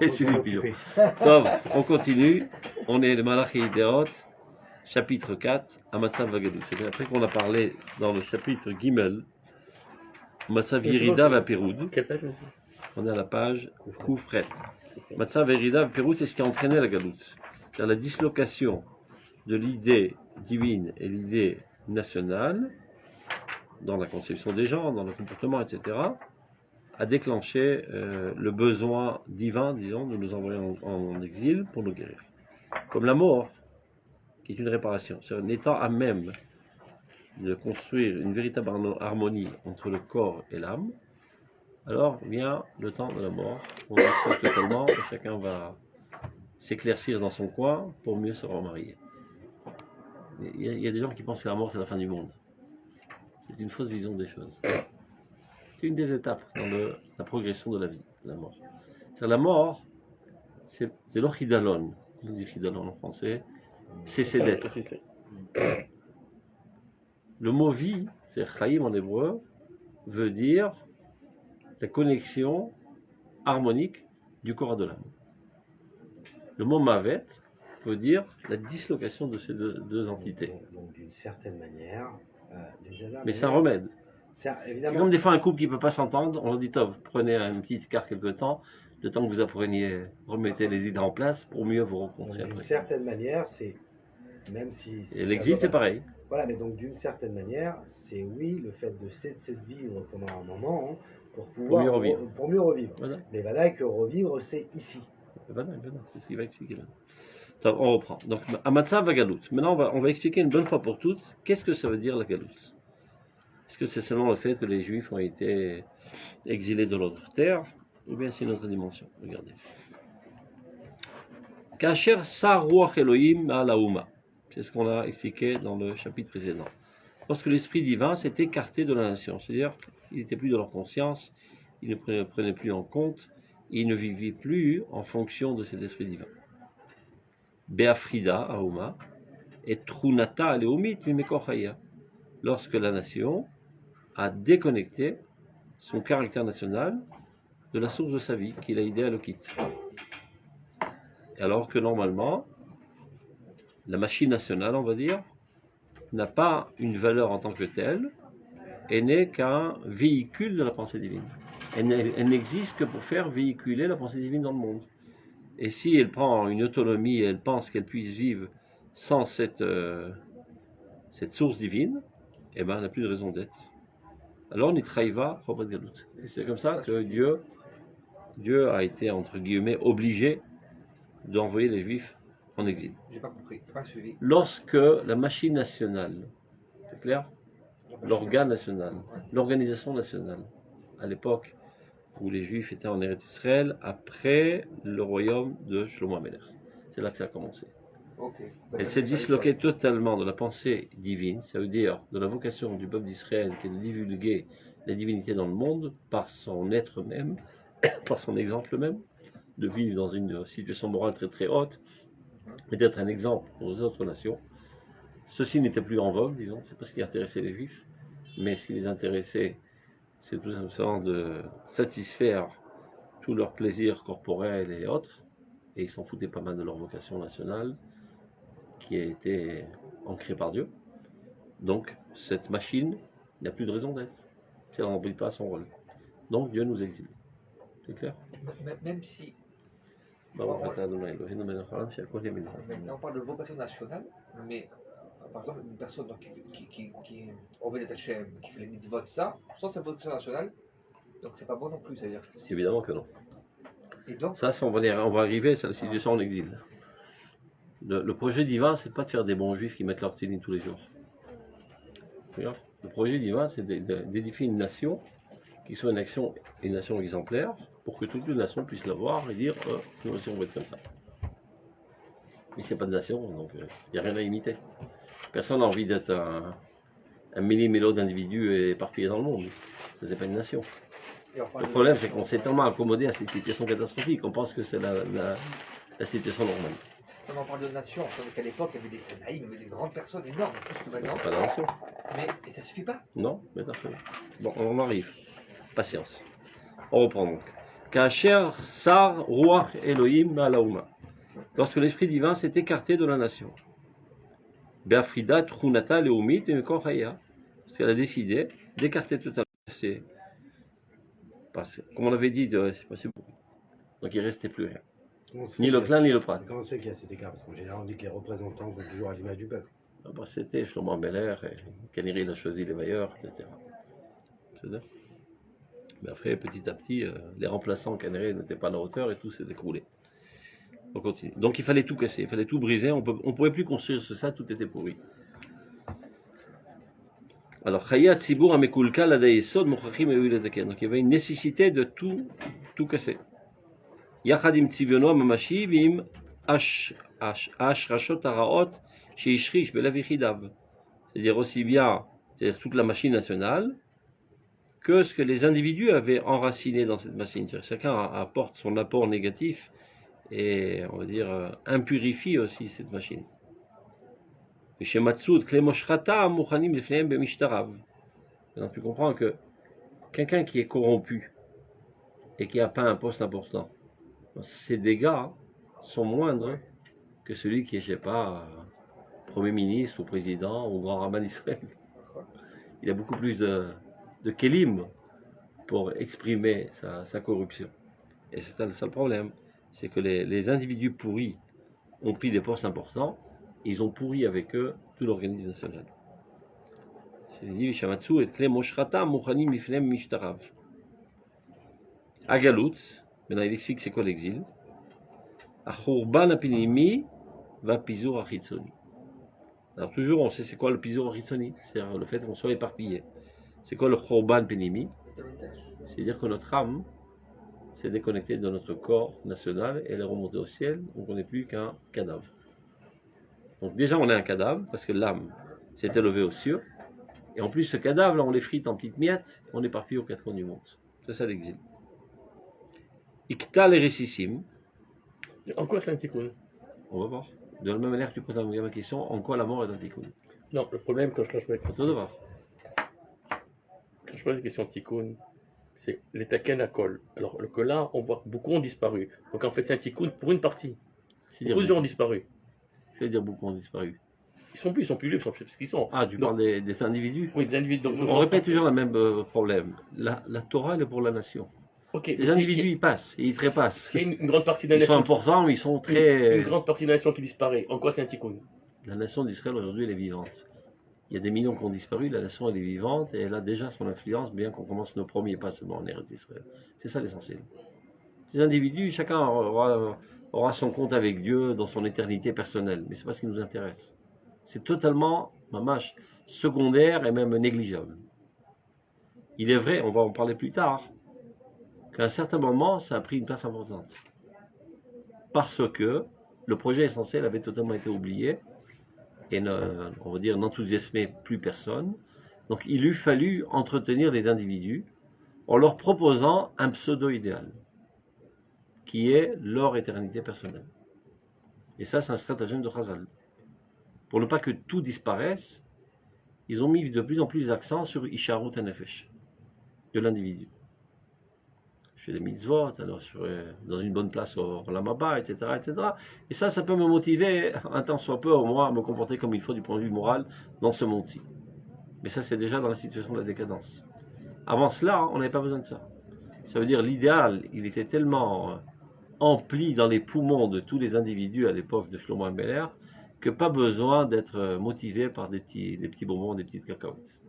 Et c'est lui pilot. Donc, on continue. On est le Malachi Ideot, chapitre 4, à Matzav Vagadut. C'est après qu'on a parlé dans le chapitre Gimel, Matzav Yerida Vapiroud. Quelle page? On est à la page Koufret. Matzav Yerida Vapiroud, c'est ce qui a entraîné la Galout. C'est la dislocation de l'idée divine et l'idée nationale dans la conception des gens, dans le comportement, etc., a déclenché le besoin divin, disons, de nous envoyer en exil pour nous guérir. Comme la mort, qui est une réparation. C'est un état à même de construire une véritable harmonie entre le corps et l'âme. Alors vient le temps de la mort, on dissout totalement, et chacun va s'éclaircir dans son coin pour mieux se remarier. Il y a des gens qui pensent que la mort c'est la fin du monde. C'est une fausse vision des choses. C'est une des étapes dans la progression de la vie, la mort. C'est la mort, c'est l'orchidalon. On dit chidalon en français, cesser d'être. Le mot vie, c'est chaim en hébreu, veut dire la connexion harmonique du corps et de l'âme. Le mot mavet veut dire la dislocation de ces deux entités. Donc d'une certaine manière, mais c'est un remède. C'est C'est comme des fois un couple qui ne peut pas s'entendre, on leur dit top, prenez un petit écart quelque temps, le temps que vous appreniez, remettez les idées en place pour mieux vous rencontrer après. D'une certaine manière, c'est même si. Et l'exil c'est pareil. Voilà, mais donc d'une certaine manière, c'est oui le fait de cesser de vivre pendant un moment hein, pour pouvoir mieux revivre. Pour mieux revivre. Voilà. Mais voilà que revivre c'est ici. Voilà, c'est ce qu'il va expliquer maintenant. Donc, on reprend. Donc à Matzav Galout. Maintenant on va expliquer une bonne fois pour toutes qu'est-ce que ça veut dire la Galout. Est-ce que c'est seulement le fait que les Juifs ont été exilés de l'autre terre, ou bien c'est une autre dimension? Regardez. Kacher Sar Ruach Elohim ala Uma. C'est ce qu'on a expliqué dans le chapitre précédent. Lorsque l'esprit divin s'est écarté de la nation, c'est-à-dire qu'il n'était plus dans leur conscience, il ne prenait plus en compte, il ne vivait plus en fonction de cet esprit divin. Beafrida Auma et Trunata Aleumit Mimekochaya. Lorsque la nation a déconnecté son caractère national de la source de sa vie, qu'il a aidé à le quitter. Alors que normalement, la machine nationale, on va dire, n'a pas une valeur en tant que telle, et n'est qu'un véhicule de la pensée divine. Elle n'existe que pour faire véhiculer la pensée divine dans le monde. Et si elle prend une autonomie et elle pense qu'elle puisse vivre sans cette source divine, eh ben, elle n'a plus de raison d'être. Alors on y trahiva propre de Galout. Et c'est comme ça que Dieu a été, entre guillemets, obligé d'envoyer les Juifs en exil. J'ai pas compris, j'ai pas suivi. Lorsque la machine nationale, c'est clair? L'organe national, l'organisation nationale, à l'époque où les Juifs étaient en Eretz Israël, après le royaume de Shlomo HaMelech. C'est là que ça a commencé. Okay. Elle s'est disloquée totalement de la pensée divine, ça veut dire de la vocation du peuple d'Israël qui est de divulguer la divinité dans le monde par son être même, par son exemple même, de vivre dans une situation morale très très haute, et d'être un exemple pour les autres nations. Ceci n'était plus en vogue, disons, c'est pas ce qui intéressait les Juifs, mais ce qui les intéressait, c'est tout simplement de satisfaire tous leurs plaisirs corporels et autres, et ils s'en foutaient pas mal de leur vocation nationale, qui a été ancrée par Dieu. Donc, cette machine n'a plus de raison d'être, si elle ne remplit pas son rôle. Donc, Dieu nous exile. C'est clair? Même si. On On parle de vocation nationale, mais par exemple, une personne donc, qui obéit Hachem, qui fait les mitzvot, ça, sans sa vocation nationale, donc c'est pas bon non plus, c'est-à-dire. Évidemment que non. Et donc, ça, on va arriver, c'est la situation en exil. Le projet divin, c'est pas de faire des bons juifs qui mettent leur télé tous les jours. Le projet divin, c'est d'édifier une nation qui soit une nation exemplaire, pour que toutes les nations puissent la voir et dire nous aussi on va être comme ça. Mais c'est pas de nation, donc il n'y a rien à imiter. Personne n'a envie d'être un mini-mélo d'individus éparpillés dans le monde. Ça, c'est pas une nation. Le problème, c'est qu'on s'est tellement accommodé à cette situation catastrophique qu'on pense que c'est la situation normale. Quand on parle de nation, on sait qu'à l'époque, il y avait des Tanaïm, il y avait des grandes personnes énormes, plus que maintenant. C'est pas la nation. Mais et ça suffit pas. Non, mais d'accord. Bon, on en arrive. Patience. On reprend donc. Kacher Sar Ruach Elohim Malauma. Lorsque l'esprit divin s'est écarté de la nation. Beafrida Trunata Leumit et Mekorhaya. Parce qu'elle a décidé d'écarter totalement. Comme on avait dit, c'est passé beaucoup. Donc il ne restait plus rien. Ni le clan, ni le prat. Comment se fait qu'il y a cet écart? Parce qu'en général, on dit que les représentants sont toujours à l'image du peuple. C'était Shlomo Meller, Kaniri il a choisi les vailleurs, etc. Mais après, petit à petit, les remplaçants Kaniri n'étaient pas à la hauteur et tout s'est écroulé. On continue. Donc il fallait tout casser, il fallait tout briser, on ne pouvait plus construire ça, tout était pourri. Alors, Chayat Sibour Amekulka Ladaïsod Mochachim Euletaken. Donc il y avait une nécessité de tout casser. Yachadim Tziviono Mamashi Vim Ashrashot Araot Sheishrish Belavichidav. C'est-à-dire aussi bien toute la machine nationale que ce que les individus avaient enraciné dans cette machine. Chacun apporte son apport négatif et, on va dire, impurifie aussi cette machine. Donc tu comprends que quelqu'un qui est corrompu et qui n'a pas un poste important, ses dégâts sont moindres que celui qui est, je sais pas, Premier ministre ou président ou grand rabbin d'Israël. Il a beaucoup plus de kélim pour exprimer sa corruption. Et c'est ça le seul problème, c'est que les individus pourris ont pris des postes importants, et ils ont pourri avec eux tout l'organisme national. C'est dit Vishamatsu et Kle Moshrata Mouchanim Mifnem Mishtarav. Agalut, maintenant il explique c'est quoi l'exil. Achurban Apinimi va Pizur Achitzoni. Alors toujours on sait c'est quoi le Pizur Achitzoni, c'est-à-dire le fait qu'on soit éparpillé. C'est quoi le Churban Penimi? C'est-à-dire que notre âme s'est déconnectée de notre corps national et elle est remontée au ciel, donc on n'est plus qu'un cadavre. Donc déjà on est un cadavre parce que l'âme s'est élevée aux cieux, et en plus ce cadavre là on l'effrite en petites miettes, on est parti aux quatre coins du monde. C'est ça l'exil. Iktal et Ressissim. En quoi c'est un tikkun? On va voir. De la même manière que tu poses la question, en quoi la mort est un tikkun? Non, le problème quand je voir. Quand je pose la question tikkun, c'est les taken à col. Alors que là, on voit que beaucoup ont disparu. Donc en fait c'est un tikkun pour une partie. Beaucoup de gens ont disparu. C'est-à-dire beaucoup ont disparu. Ils sont plus juifs, ils sont ce qu'ils sont. Ah, tu parles des individus? Oui, des individus. Donc, on répète toujours le même problème. La Torah elle est pour la nation. Okay, les individus ils passent, et ils trépassent. C'est une grande partie de la nation. Ils sont importants, mais ils sont très. Une grande partie de la nation qui disparaît. En quoi c'est un tikkun? La nation d'Israël aujourd'hui elle est vivante. Il y a des millions qui ont disparu, la nation elle est vivante et elle a déjà son influence, bien qu'on commence nos premiers pas seulement en Eretz Israël. C'est ça l'essentiel. Les individus, chacun aura son compte avec Dieu dans son éternité personnelle, mais c'est pas ce qui nous intéresse. C'est totalement, mamache, secondaire et même négligeable. Il est vrai, on va en parler plus tard, qu'à un certain moment, ça a pris une place importante. Parce que le projet essentiel avait totalement été oublié, et on va dire n'enthousiasmait plus personne. Donc il eût fallu entretenir les individus en leur proposant un pseudo-idéal, qui est leur éternité personnelle. Et ça, c'est un stratagème de Chazal. Pour ne pas que tout disparaisse, ils ont mis de plus en plus d'accent sur Isharut HaNefesh, de l'individu. Je fais des mitzvot, alors je serai dans une bonne place au Lamaba, etc., etc. Et ça peut me motiver, un temps soit peu, au moins, à me comporter comme il faut du point de vue moral dans ce monde-ci. Mais ça, c'est déjà dans la situation de la décadence. Avant cela, on n'avait pas besoin de ça. Ça veut dire l'idéal, il était tellement empli dans les poumons de tous les individus à l'époque de Shlomo Meller que pas besoin d'être motivé par des petits bonbons, des petites cacahuètes.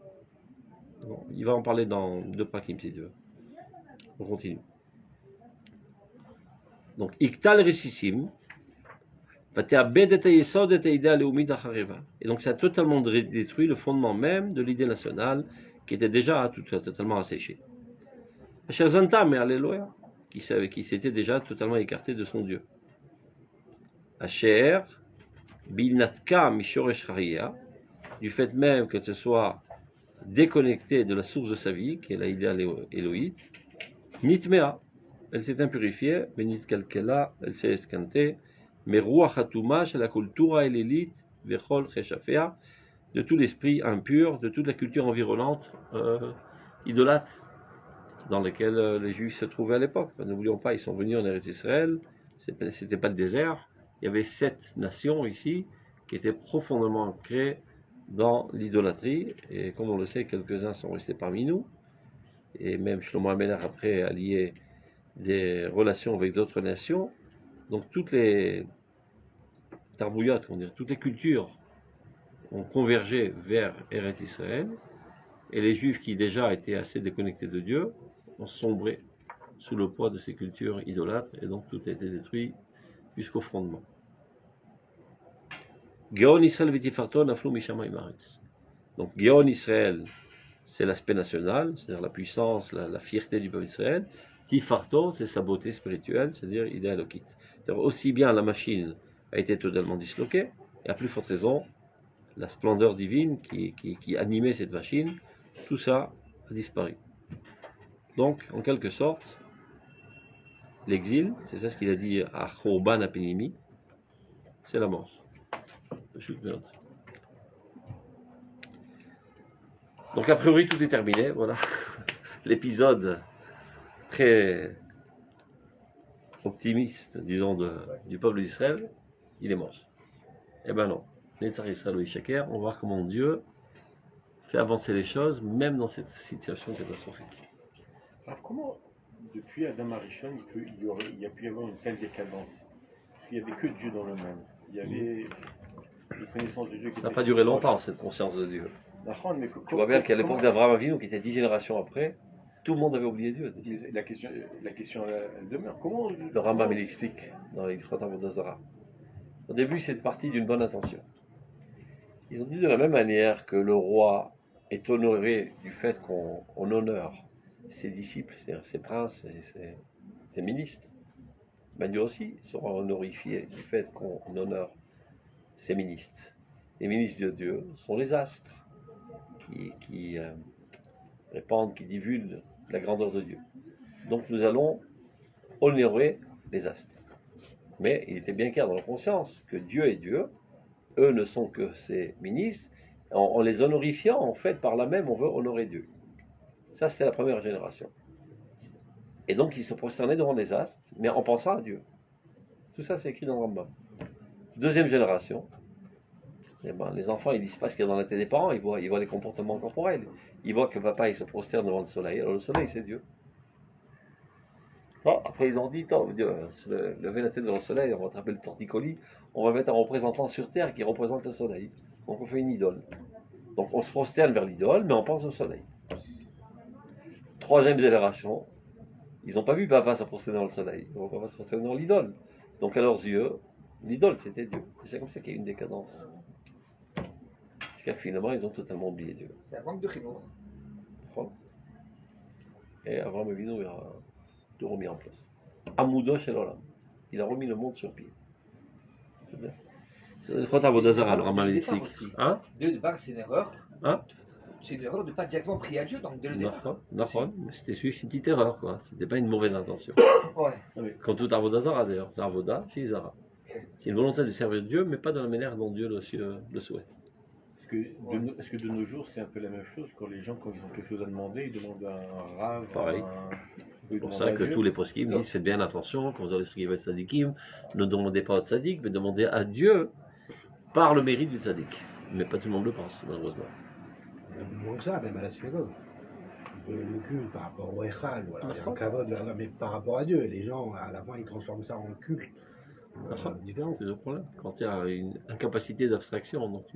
Bon, il va en parler dans 2 pakim si Dieu. On continue. Donc, Iktal Ressissim, et donc ça a totalement détruit le fondement même de l'idée nationale qui était déjà totalement asséché. Qui s'était déjà totalement écarté de son Dieu. Asher, Bilnatka Mishoresh Haria, du fait même que ce soit déconnecté de la source de sa vie, qui est la idée éloïte, Nitmea, elle s'est impurifiée, mais Nitkalkela, elle s'est escantée, mais Ruach Hatuma, la culture élélite, Vechol Cheshafea, de tout l'esprit impur, de toute la culture environnante, idolâtre. dans lesquels les Juifs se trouvaient à l'époque. N'oublions pas, ils sont venus en Eretz Israël, c'était pas le désert. Il y avait 7 nations ici qui étaient profondément ancrées dans l'idolâtrie, et comme on le sait, quelques-uns sont restés parmi nous, et même Shlomo Amelech après a lié des relations avec d'autres nations. Donc toutes les tarbouillotes, toutes les cultures ont convergé vers Eretz Israël, et les Juifs qui déjà étaient assez déconnectés de Dieu ont sombré sous le poids de ces cultures idolâtres, et donc tout a été détruit jusqu'au fondement. Géon Israël v'tifarto naflu mishamayim haaretz. Donc Géon Israël, c'est l'aspect national, c'est-à-dire la puissance, la fierté du peuple d'Israël. Tifarto, c'est sa beauté spirituelle, c'est-à-dire il est alokit. C'est-à-dire aussi bien la machine a été totalement disloquée, et à plus forte raison, la splendeur divine qui animait cette machine, tout ça a disparu. Donc, en quelque sorte, l'exil, c'est ça ce qu'il a dit à Chorban Apenimi, c'est la mort. Donc, a priori, tout est terminé, voilà. L'épisode très optimiste, disons, du peuple d'Israël, il est mort. Eh ben non. Netzar Yisraël Shaker, on va voir comment Dieu fait avancer les choses, même dans cette situation catastrophique. Alors comment, depuis Adam Arishon, il y a pu y avoir une telle décadence? Parce qu'il n'y avait que Dieu dans le monde. Il y avait une connaissance de Dieu qui ça n'a pas duré longtemps, cette conscience de Dieu. Mais tu vois bien qu'à l'époque d'Abraham Avinu, qui était 10 générations après, tout le monde avait oublié Dieu. La question elle demeure. Comment le Rambam il explique dans les Traités d'Azara. Au début, c'est parti d'une bonne intention. Ils ont dit de la même manière que le roi est honoré du fait qu'on honore ses disciples, c'est-à-dire ses princes et ses ministres, ben Dieu aussi sera honorifié du fait qu'on honore ses ministres. Les ministres de Dieu sont les astres qui répandent, qui divulguent la grandeur de Dieu. Donc nous allons honorer les astres. Mais il était bien clair dans la conscience que Dieu est Dieu, eux ne sont que ses ministres, en les honorifiant, en fait, par là même, on veut honorer Dieu. Ça, c'était la première génération. Et donc, ils se prosternaient devant les astres, mais en pensant à Dieu. Tout ça, c'est écrit dans le Rambam. Deuxième génération, eh ben, les enfants, ils disent pas ce qu'il y a dans la tête des parents, ils voient les comportements corporels. Ils voient que papa, il se prosterne devant le soleil. Alors, le soleil, c'est Dieu. Bon, après, ils ont dit, Dieu, lever la tête devant le soleil, on va attraper le torticolis, on va mettre un représentant sur terre qui représente le soleil. Donc, on fait une idole. Donc, on se prosterne vers l'idole, mais on pense au soleil. Troisième génération, ils n'ont pas vu papa se prosterner dans le soleil, ils n'ont pas se prosterner dans l'idole. Donc, à leurs yeux, l'idole, c'était Dieu. Et c'est comme ça qu'il y a eu une décadence. Parce que finalement, ils ont totalement oublié Dieu. C'est un manque de chinois. Et Abraham Avinu a tout remis en place. Amoudo Shel Olam. Il a remis le monde sur pied. C'est Chota Vodazara, le Rambam explique. Hein? Dès le départ, c'est une erreur. Hein? C'est une erreur de ne pas directement prier à Dieu, donc dès le départ. D'accord, mais c'était juste une petite erreur, quoi. C'était pas une mauvaise intention. Ouais. Comme tout Avodazara d'ailleurs. C'est Avoda, chez Zara. C'est une volonté de servir Dieu, mais pas de la manière dont Dieu le souhaite. Est-ce que de nos jours, c'est un peu la même chose quand les gens, quand ils ont quelque chose à demander, ils demandent à un rave? Pareil. C'est pour ça que tous les poskim disent faites bien attention quand vous allez sur Yves Tzadikim, ne demandez pas au Tzadik, mais demandez à Dieu par le mérite du Tzadik. Mais pas tout le monde le pense, malheureusement. Moins que ça, même à la synagogue. Le culte par rapport au Echal, voilà. Il y a un kavod, mais par rapport à Dieu, les gens, à la fin, ils transforment ça en culte. Différent. C'est le problème. Quand il y a une incapacité d'abstraction, donc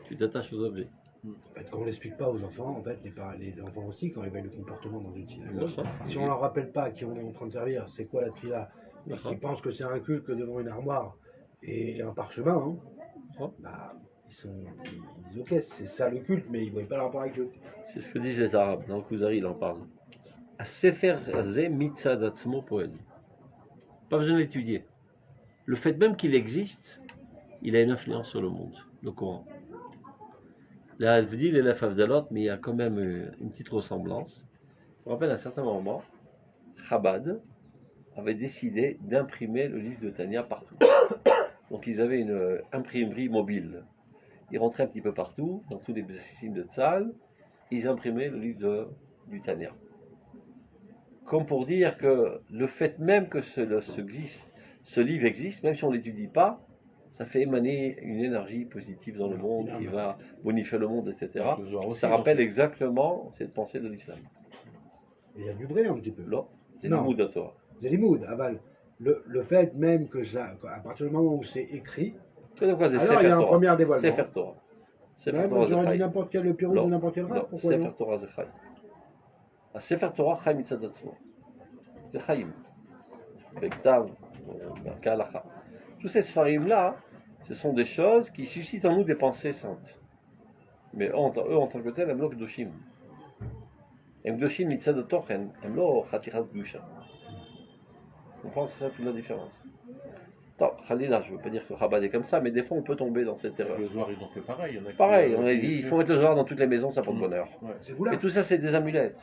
tu t'attaches aux objets. En fait, quand on l'explique pas aux enfants, en fait, les enfants aussi, quand ils voient le comportement dans une synagogue, si on leur rappelle pas qui on est en train de servir, c'est quoi la tfila, et qu'ils pensent que c'est un culte que devant une armoire et un parchemin, bah, ils disent ok, c'est ça le culte, mais ils ne voient pas le rapport avec Dieu. C'est ce que disent les Arabes, dans le Kuzari, il en parle. Sefer Ze Mitzad Atzmo Poel. Pas besoin d'étudier. Le fait même qu'il existe, il a une influence sur le monde, le Coran. Là, elle dit les Afdalot, mais il y a quand même une petite ressemblance. Je me rappelle à un certain moment, Chabad avait décidé d'imprimer le livre de Tania partout. Donc ils avaient une imprimerie mobile. Ils rentraient un petit peu partout, dans tous les signes de Tzal, ils imprimaient le livre du Tania. comme pour dire que le fait même que ce livre existe, même si on ne l'étudie pas, ça fait émaner une énergie positive dans le monde qui va bonifier le monde, etc. Le Zohar aussi, Ça rappelle exactement cette pensée de l'islam. Il y a du vrai un petit peu. Là, c'est Non. le mot de Torah. C'est les moods, aval. Le fait même que ça, à partir du moment où c'est écrit, C'est quoi, c'est alors il y a un Sefer premier Torah. dévoilement. Sefer Torah. Sefer Même Torah j'aurais dit Zechai. n'importe quel le Pérou Non. ou n'importe quel rap, Non, pourquoi Sefer non Torah Zechai. Sefer Torah Chaim Mitzad Atzmo. C'est Chaim. Bektav, Kalacha. Tous ces Sfarim-là, ce sont des choses qui suscitent en nous des pensées saintes. Mais eux, en tant que tels, הם לא קדושים. הם קדושים מצד התוכן, הם לא חתיכת קדושה. On pense que c'est ça toute la différence. Attends, Khalila, je ne veux pas dire que Chabad est comme ça, mais des fois on peut tomber dans cette erreur. Le Zohar, ils ont fait pareil. Il y en a qui- Pareil, on a dit, il faut mettre le Zohar dans toutes les maisons, ça porte bonheur. Ouais. C'est vous là. Mais tout ça, c'est des amulettes.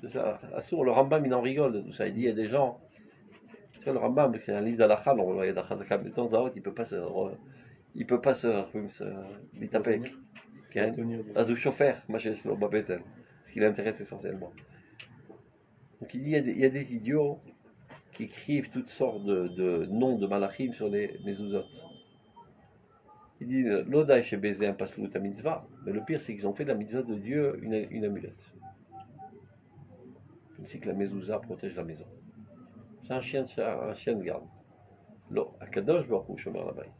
C'est ça. Assour, le Rambam, il en rigole de tout ça. Il dit, il y a des gens. Tu sais, le Rambam, c'est un livre d'Alakha, on voit d'Achazaka, mais de temps en temps, il peut pas se. Mitapek. Azou chauffeur, moi j'ai le Babetel. Ce qui l'intéresse essentiellement. Donc il dit, il y a des idiots qui écrivent toutes sortes de noms de malachim sur les mezuzot. Il dit, l'Odaï chez Bézé un paslou ta mitzvah. Mais le pire, c'est qu'ils ont fait de la mitzvah de Dieu une amulette. Comme si que la mezouza protège la maison. C'est un chien de garde. L'eau, à Kadosh Baruch Hu Shomer la Bayit.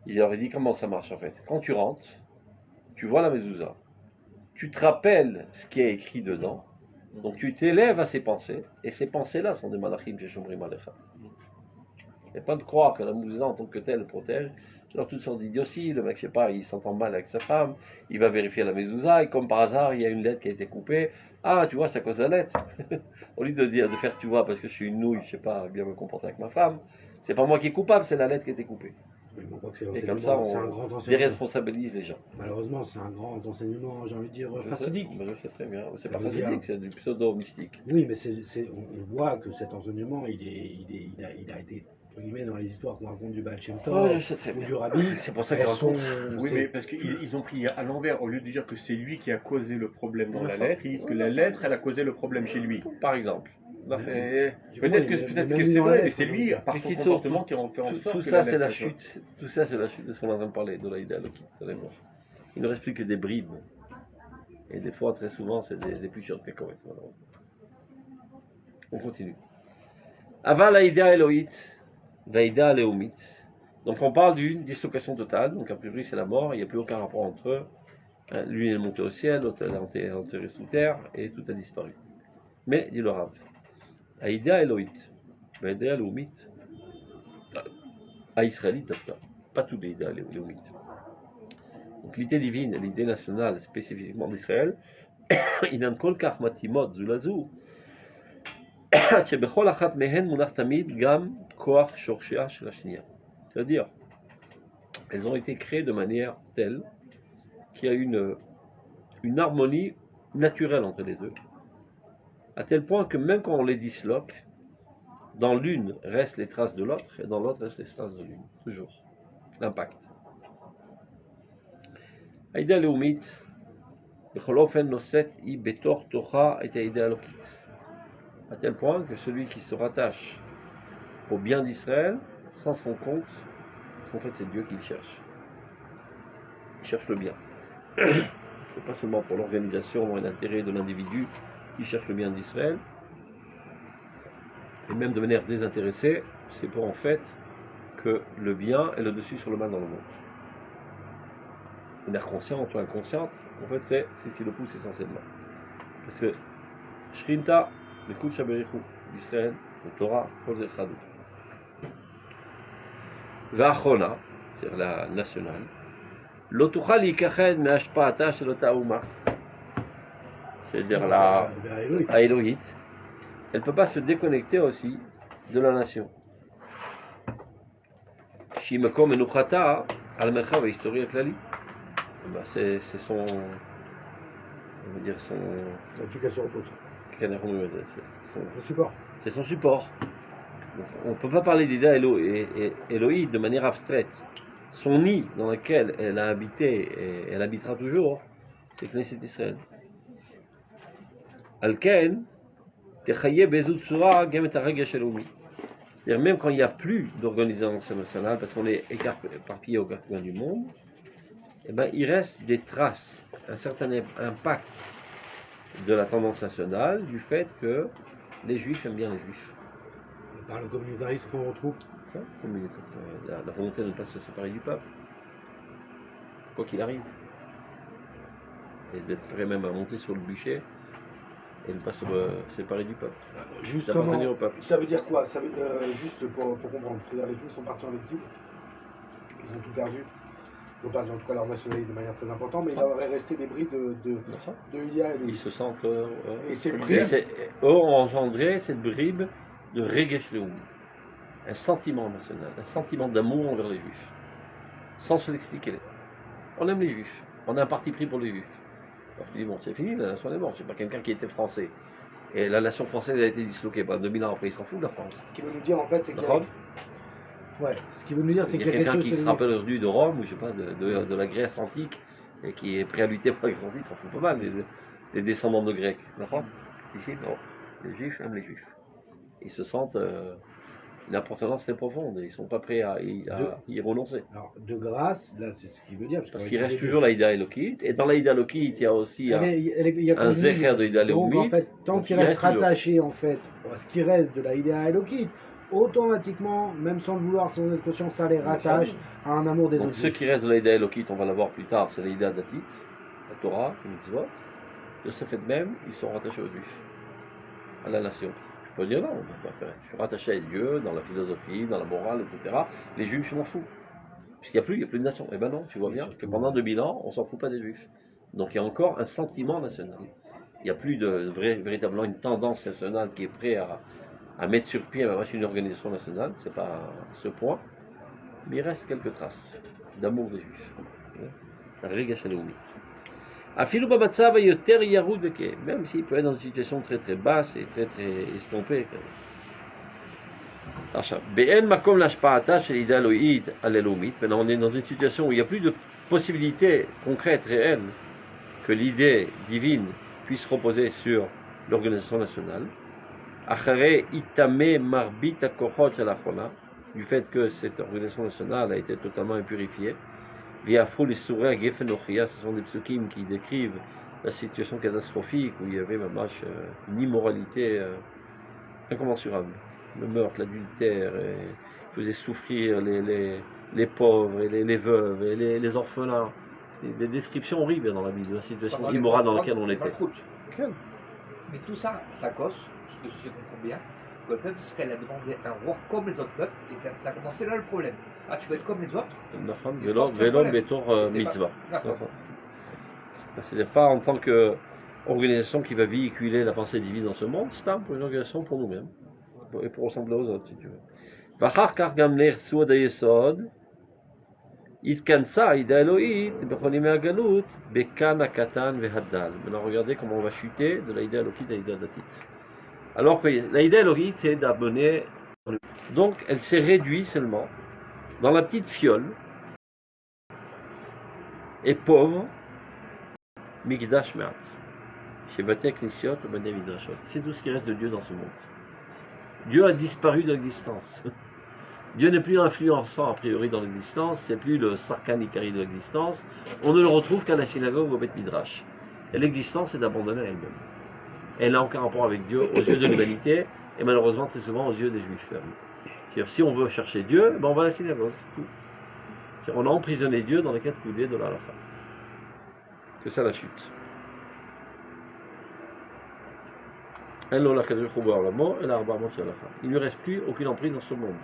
Il leur a dit comment ça marche en fait. Quand tu rentres, tu vois la mezouza, tu te rappelles ce qui est écrit dedans, donc tu t'élèves à ces pensées, et ces pensées-là sont des malachim chez Shomrim Alecha. Et pas de croire que la mezouza en tant que telle protège. Alors toutes sortes d'idioties, le mec, je sais pas, il s'entend mal avec sa femme, il va vérifier la mezouza, et comme par hasard, il y a une lettre qui a été coupée. Ah, tu vois, c'est à cause de la lettre. Au lieu de faire, tu vois, parce que je suis une nouille, je sais pas bien me comporter avec ma femme, c'est pas moi qui est coupable, c'est la lettre qui a été coupée. Mais on voit que c'est Et comme ça, c'est un on grand enseignement. déresponsabilise les gens. Malheureusement, c'est un grand enseignement, j'ai envie de dire, chassidique. Je sais très bien. C'est Ça pas veut dire- chassidique, c'est du pseudo-mystique. Oui, mais on voit que cet enseignement, il a été, entre guillemets, dans les histoires qu'on raconte du Baal Shem Tov Oh, je sais très ou bien. du Rabbi. C'est pour ça que je elles sont- raconte. Oui, c'est- mais parce qu'ils ont pris à l'envers. Au lieu de dire que c'est lui qui a causé le problème dans la lettre, ils disent que la lettre, elle a causé le problème chez lui. Par exemple. Peut-être Oui, que mais peut-être même que lui c'est dans la vrai, mais lettre, c'est lui, par Mais son qui sont- comportement, qui en fait en sorte Tout que ça, c'est la lettre soit- chute. Tout ça, c'est la chute de ce qu'on est en train de parler, de l'Aïda Lokit. Vous allez voir. Il ne reste plus que des bribes. Et des fois, très souvent, c'est des épluchures de cacahuètes. malheureusement. On continue. Aval Aïda Elohit, Vaïda Léomit. Donc on parle d'une dislocation totale. Donc a priori, c'est la mort. Il n'y a plus aucun rapport entre eux. Hein, lui, il est monté au ciel, l'autre, il est enterré sous terre, et tout a disparu. Mais, dit le Rav, Aïda Elohit, Vaïda Léomit, à Israélite, pas tout l'Aïda Léomit. Donc l'idée divine et l'idée nationale spécifiquement d'Israël, il n'en kol kach matimot zulazu, שבכל אחת מהן מונח תמיד גם כוח שורשיה של השנייה. C'est-à-dire, elles ont été créées de manière telle qu'il y a une harmonie naturelle entre les deux, à tel point que même quand on les disloque, dans l'une restent les traces de l'autre et dans l'autre restent les traces de l'une, toujours. L'impact. העידה הלאומית, בכל אופן נושאת היא בתוך תוכה את העידה האלוקית. À tel point que celui qui se rattache au bien d'Israël, sans son compte, en fait c'est Dieu qui le cherche. Il cherche le bien. C'est pas seulement pour l'organisation ou l'intérêt de l'individu qui cherche le bien d'Israël, et même de manière désintéressée, c'est pour en fait que le bien est le dessus sur le mal dans le monde. De manière consciente ou inconsciente, en fait c'est ce qui le pousse essentiellement. Parce que Shrinta, le Kudsha Berichu, l'Israël, le Torah, Kol Zechadou. Va'achona, c'est-à-dire la nationale, לא תוכל להיכחד מהשפעתה של אותה אומה, c'est-à-dire la האלוהית, elle ne peut pas se déconnecter aussi de la nation. שהיא מקום מנוחתה על המרחב ההיסטורי הכללי. C'est son, on va dire son, L'éducation repose. Le support. c'est son support. Donc, on ne peut pas parler d'Ida Elohim de manière abstraite. Son nid dans lequel elle a habité et elle habitera toujours, c'est Knesset Israël. Al-Ken, Techaye Bezut Sura Gem et Haregesh Elomi. C'est-à-dire même quand il n'y a plus d'organisation nationale, parce qu'on est éparpillé aux quatre coins du monde, eh ben, il reste des traces, un certain impact de la tendance nationale, du fait que les Juifs aiment bien les Juifs. Par le communautarisme qu'on retrouve. La volonté de ne pas se séparer du peuple, quoi qu'il arrive. Et d'être prêt même à monter sur le bûcher et ne pas se séparer du peuple. Justement, D'appartenir au peuple. ça veut dire quoi? Ça veut, juste pour comprendre, c'est-à-dire les Juifs sont partis en exil, ils ont tout perdu. Ils ont perdu en tout cas leur nationalité de manière très importante, mais il leur est resté des bribes de Ilia et de Ils se sentent. Et ces et bribes, c'est ont engendré cette bribe de Regesh Leumi, un sentiment national, un sentiment d'amour envers les Juifs, sans se l'expliquer. On aime les Juifs, on a un parti pris pour les Juifs. Alors tu dis, bon, c'est fini, la nation est morte, c'est pas quelqu'un qui était français. Et la nation française a été disloquée, 2000 ans après, il s'en fout de la France. ce qu'il veut nous dire en fait, c'est qu'il y a... Rome. Ouais, ce qu'il veut nous dire, c'est Il y qu'il a y a quelque quelqu'un chose... qui se rappelle aujourd'hui de Rome, ou je sais pas, de la Grèce antique, et qui est prêt à lutter pour la Grèce antique, il s'en fout pas mal, les descendants de Grecs. D'accord. Ici, non. Les Juifs aiment les Juifs. Ils se sentent une appartenance très profonde, et ils ne sont pas prêts à y renoncer. Alors, de grâce, là, c'est ce qu'il veut dire. Parce qu'il reste toujours l'Aïda Elokit, et dans l'Aïda Elokit, il y a aussi il y a un zécher de l'Aïda Donc, en Elokit. fait, tant qu'il reste rattaché, en fait, à ce qui reste de la idéa Elokit, automatiquement, même sans le vouloir, sans être conscient, ça les rattache à un amour des Donc autres. ceux qui restent de l'Aïda Elokit, on va la voir plus tard, c'est l'Aïda Datit, la Torah, les mitzvot. De ce fait même, ils sont rattachés aux Juifs, à la nation. Je peux dire non, je suis rattaché à Dieu, dans la philosophie, dans la morale, etc. Les Juifs, je m'en fous. Puisqu'il n'y a plus de nation. Eh ben non, tu vois bien que pendant 2000 ans, on s'en fout pas des Juifs. Donc il y a encore un sentiment national. Il n'y a plus de véritablement une tendance nationale qui est prête à mettre sur pied une organisation nationale, c'est pas à ce point, mais il reste quelques traces d'amour des Juifs. Même s'il peut être dans une situation très très basse et très très estompée. Maintenant on est dans une situation où il n'y a plus de possibilité concrète, réelle, que l'idée divine puisse reposer sur l'organisation nationale. Du fait que cette organisation nationale a été totalement impurifiée. Ce sont des psukim qui décrivent la situation catastrophique où il y avait une immoralité incommensurable. Le meurtre, l'adultère, faisait souffrir les pauvres, et les veuves, et les orphelins. Des descriptions horribles dans la Bible, de la situation immorale dans laquelle on était. Mais tout ça, ça cause, ce que je comprends bien, que le peuple d'Israël a demandé un roi comme les autres peuples, et ça a commencé là le problème. Ah, tu veux être comme les autres? Vélo Betor Mitzvah. Ce n'est pas en tant qu'organisation qui va véhiculer la pensée divine dans ce monde, c'est pour une organisation pour nous-mêmes, et pour ressembler aux autres, si tu veux. Maintenant regardez comment on va chuter de l'Aïda Elokit à l'Aïda Datit. Alors que l'Aïda Elokit c'est d'abonner. Donc elle s'est réduite seulement dans la petite fiole et pauvre Migdash Me'atz. Chez Batek Nisiot, Bane Midrashot. C'est tout ce qui reste de Dieu dans ce monde. Dieu a disparu de l'existence. Dieu n'est plus influençant a priori dans l'existence, c'est plus le Sarkan Ikari de l'existence. On ne le retrouve qu'à la synagogue ou au Beth Midrash. Et l'existence est d'abandonner à elle-même. Elle n'a aucun rapport avec Dieu aux yeux de l'humanité et malheureusement très souvent aux yeux des Juifs. C'est-à-dire si on veut chercher Dieu, ben on va à la synagogue, c'est tout. C'est-à-dire on a emprisonné Dieu dans les 4 coudées de l'Alafa. C'est ça la chute. Il ne lui reste plus aucune emprise dans ce monde.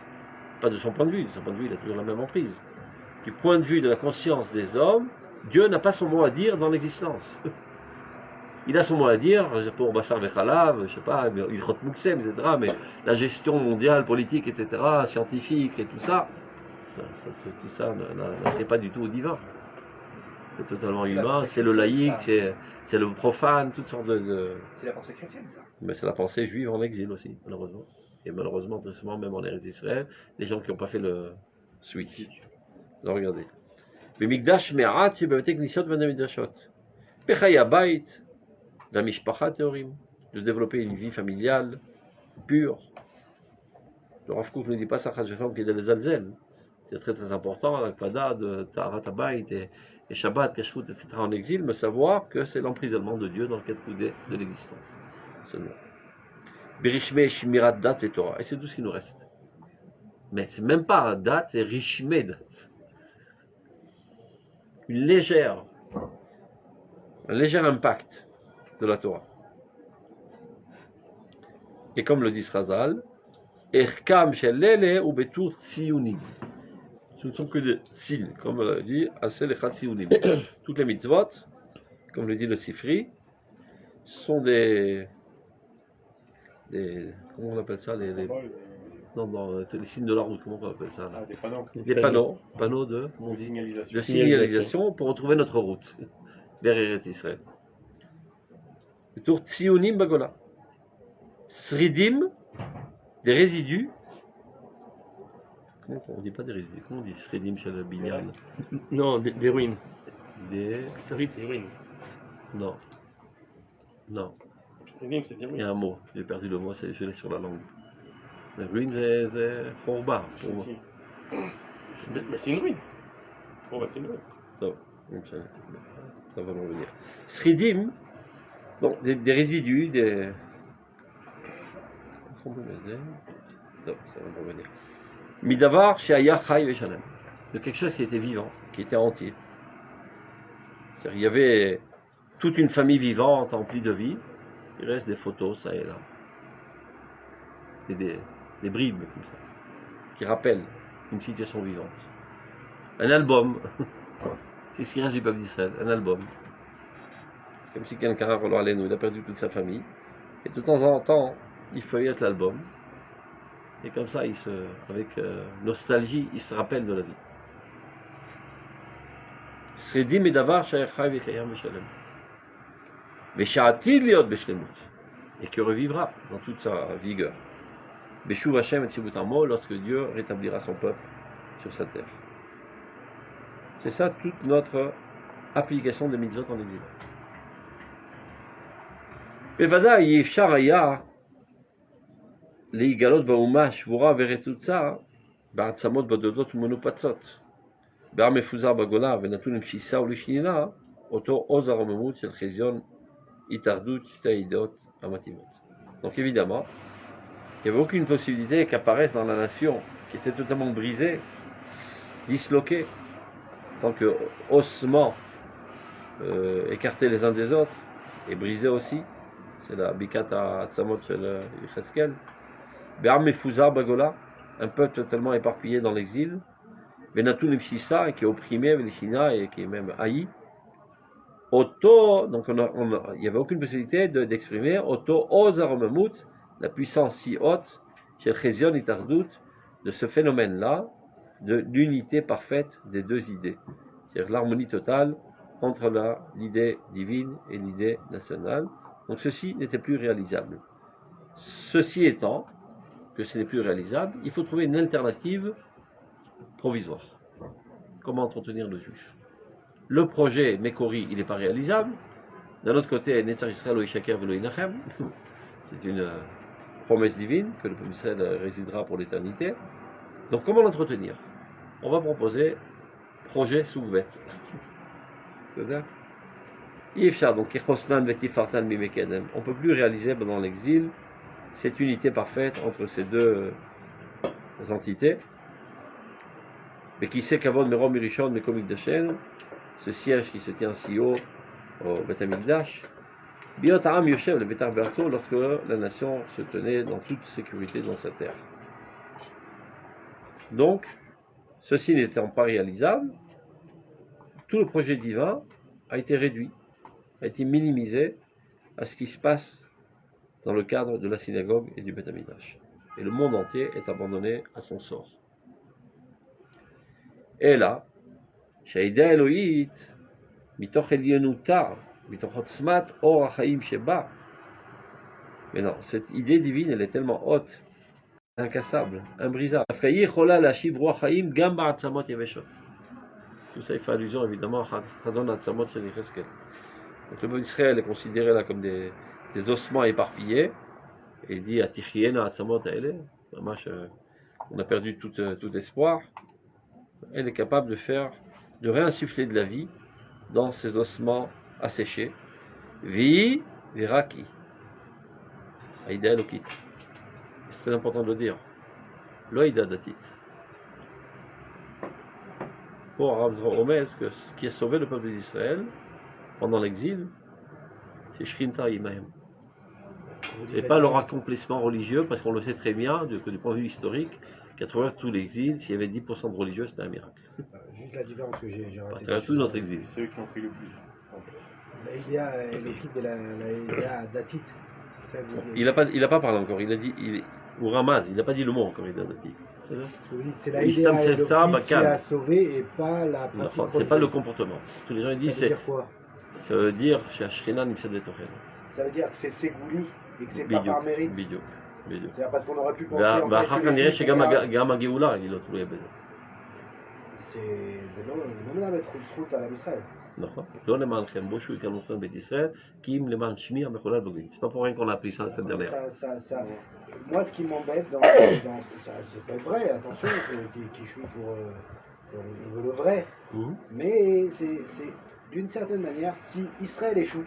Pas de son point de vue il a toujours la même emprise. Du point de vue de la conscience des hommes, Dieu n'a pas son mot à dire dans l'existence. Il a son mot à dire pour Bassar Vechalav, je sais pas, Ilchot Muksem, etc. Mais la gestion mondiale, politique, etc., scientifique et tout ça n'est pas du tout au divin. C'est totalement humain, c'est le laïque, c'est le profane, toutes sortes de... C'est la pensée chrétienne, ça. Mais c'est la pensée juive en exil aussi, malheureusement. Et malheureusement, très souvent, même en Eretz Israël, les gens qui n'ont pas fait le switch. Alors regardez. B'mikdash me'at, bebetek nisiot v'namidashot. Bechaya bait, v'mishpacha teorim. de développer une vie familiale pure. Le Rav Kook ne dit pas ça, qui est dans les alzel. C'est très très important, la Kpada de Taharat Habayit et Shabbat, Kashrut, etc. en exil, mais savoir que c'est l'emprisonnement de Dieu dans le 4 coudées de l'existence. Seulement. Berishme, Shmirat, Dat et Torah. Et c'est tout ce qui nous reste. Mais c'est même pas Dat, c'est Rishme Dat. Un léger impact de la Torah. Et comme le dit Srazal, Erkam Shelele ou Betur Tziyunim. Ce ne sont que des signes, comme on l'a dit, Asel Echad Tziyunim. Toutes les mitzvot, comme le dit le Sifri, sont des comment on appelle ça, les signes de la route, comment on appelle ça là? Ah, des panneaux. Des panneaux de Signalisation. de signalisation pour retrouver notre route vers Eretz Israël. Le tour Tziyunim Bagola. Sridim, des résidus. Comment on dit pas des résidus? Comment on dit Sridim chez le Binyan? Non, des ruines. Des. Srid, c'est ruines. Non. Non. Sridim, c'est des Il y ruines. a un mot. J'ai perdu le mot, je l'ai sur la langue. La ruine, c'est Khorba. Mais c'est une ruine. Oh, bah, c'est une ruine. Ça va me revenir. Sridim, donc des résidus, des. Non, ça va me revenir. Midavar Sheaya Chai Veshalem. De quelque chose qui était vivant, qui était entier. C'est-à-dire, il y avait toute une famille vivante, emplie de vie. Il reste des photos, ça et là. Et des bribes comme ça, qui rappellent une situation vivante. Un album, c'est ce qui reste du peuple d'Israël, un album. C'est comme si quelqu'un relevait nous, il a perdu toute sa famille. Et de temps en temps, il feuillette l'album. Et comme ça, avec nostalgie, il se rappelle de la vie. Sredim et davar shayachai vekayam veshalem. Veshaatid liot beshlemut. Et qui revivra dans toute sa vigueur. Beshuv Hashem et Tzibutamo, lorsque Dieu rétablira son peuple sur sa terre. C'est ça toute notre application des mitzvot en exil. Bevada yifshar haya להיגלות באומה שבורה ורצוצה בעצמות בודדות ומנופצות. בעם מפוזר בגולה ונתון עם שיסה ולשנינה, אותו עוז הרוממות של חזיון התאחדות שתי הידיעות המתאימות. Donc évidemment, il n'y avait aucune possibilité qu'apparaisse dans la nation qui était totalement brisée, disloquée, tant que ossements écartés les uns des autres et brisés aussi. C'est la Bikata Atzamot shel Yecheskel. Be'am Mefuzar Bagola, un peuple totalement éparpillé dans l'exil. Benatoun Mshissa, qui est opprimé, Velishina, et qui est même haï. Oto, donc il n'y avait aucune possibilité d'exprimer Oto Ozaromemut, la puissance si haute, chez Chezion et Tardout, de ce phénomène-là, de l'unité parfaite des deux idées. C'est-à-dire l'harmonie totale entre l'idée divine et l'idée nationale. Donc ceci n'était plus réalisable. Ceci étant, que ce n'est plus réalisable, il faut trouver une alternative provisoire. Comment entretenir le juif? Le projet Mekori, il n'est pas réalisable. D'un autre côté, Netzar Israël ou Ishaker velo Inachem, c'est une promesse divine que le peuple Israël résidera pour l'éternité. Donc comment l'entretenir? On va proposer projet Soukvet. C'est-à-dire donc on ne peut plus réaliser pendant l'exil cette unité parfaite entre ces deux entités. Mais qui sait qu'avant Merom Mirishon, Mekomik Dashen, ce siège qui se tient si haut au Beth Amikdash, Biot Ha'am Yoshev le Betar Berso, lorsque la nation se tenait dans toute sécurité dans sa terre. Donc, ceci n'étant pas réalisable, tout le projet divin a été réduit, a été minimisé à ce qui se passe dans le cadre de la synagogue et du Beth Amikdash. Et le monde entier est abandonné à son sort. Et là, Shaïda Elohit, mitoch elionutar, mitoch otzmat or hachaim sheba. Mais non, cette idée divine, elle est tellement haute, incassable, imbrisable. Tout ça, il fait allusion évidemment à Chazon Atzamot shel Yecheskel. Donc le peuple d'Israël est considéré là comme des des ossements éparpillés, et il dit Atichiena Atzamot Aele, on a perdu tout espoir. Elle est capable de réinsuffler de la vie dans ces ossements asséchés. Vi Viraki. Aïda Elokit. C'est très important de le dire. Loïda Datit. Pour Rav que ce qui a sauvé le peuple d'Israël pendant l'exil, c'est Shrinta Imahem. Et pas leur accomplissement religieux, parce qu'on le sait très bien, du point de vue historique, qu'à travers tout l'exil, s'il y avait 10% de religieux, c'était un miracle. Juste la différence que j'ai À raté. travers tout notre exil. C'est eux qui ont pris le plus. L'idéa est le kit de l'idéa datit. Il n'a pas parlé encore, il a dit, ou Ramaz, il n'a pas dit le mot encore, il a dit. C'est la idéa qui a sauvé et pas la pratique. C'est pas le comportement. Tous les gens disent, ça veut dire quoi? Ça veut dire, chez Ashkenan, Nimsadet Ochen. Ça veut dire que c'est Ségouli et que c'est pas par mérite. Bidiou. C'est-à-dire parce qu'on aurait pu penser ואחר כך נראה שגם הגאולה היא לא תלויה בזה. זה לא מלמד זכות על עם ישראל. נכון. לא למענכם בושו יקרנוכם בית ישראל, כי אם למען שמי המחולל בגויים. C'est pas pour rien qu'on a appris ça la semaine dernière. Moi, ce qui m'embête dans ça, c'est pas vrai, attention, qui joue pour le vrai, mais c'est d'une certaine manière, si Israël échoue,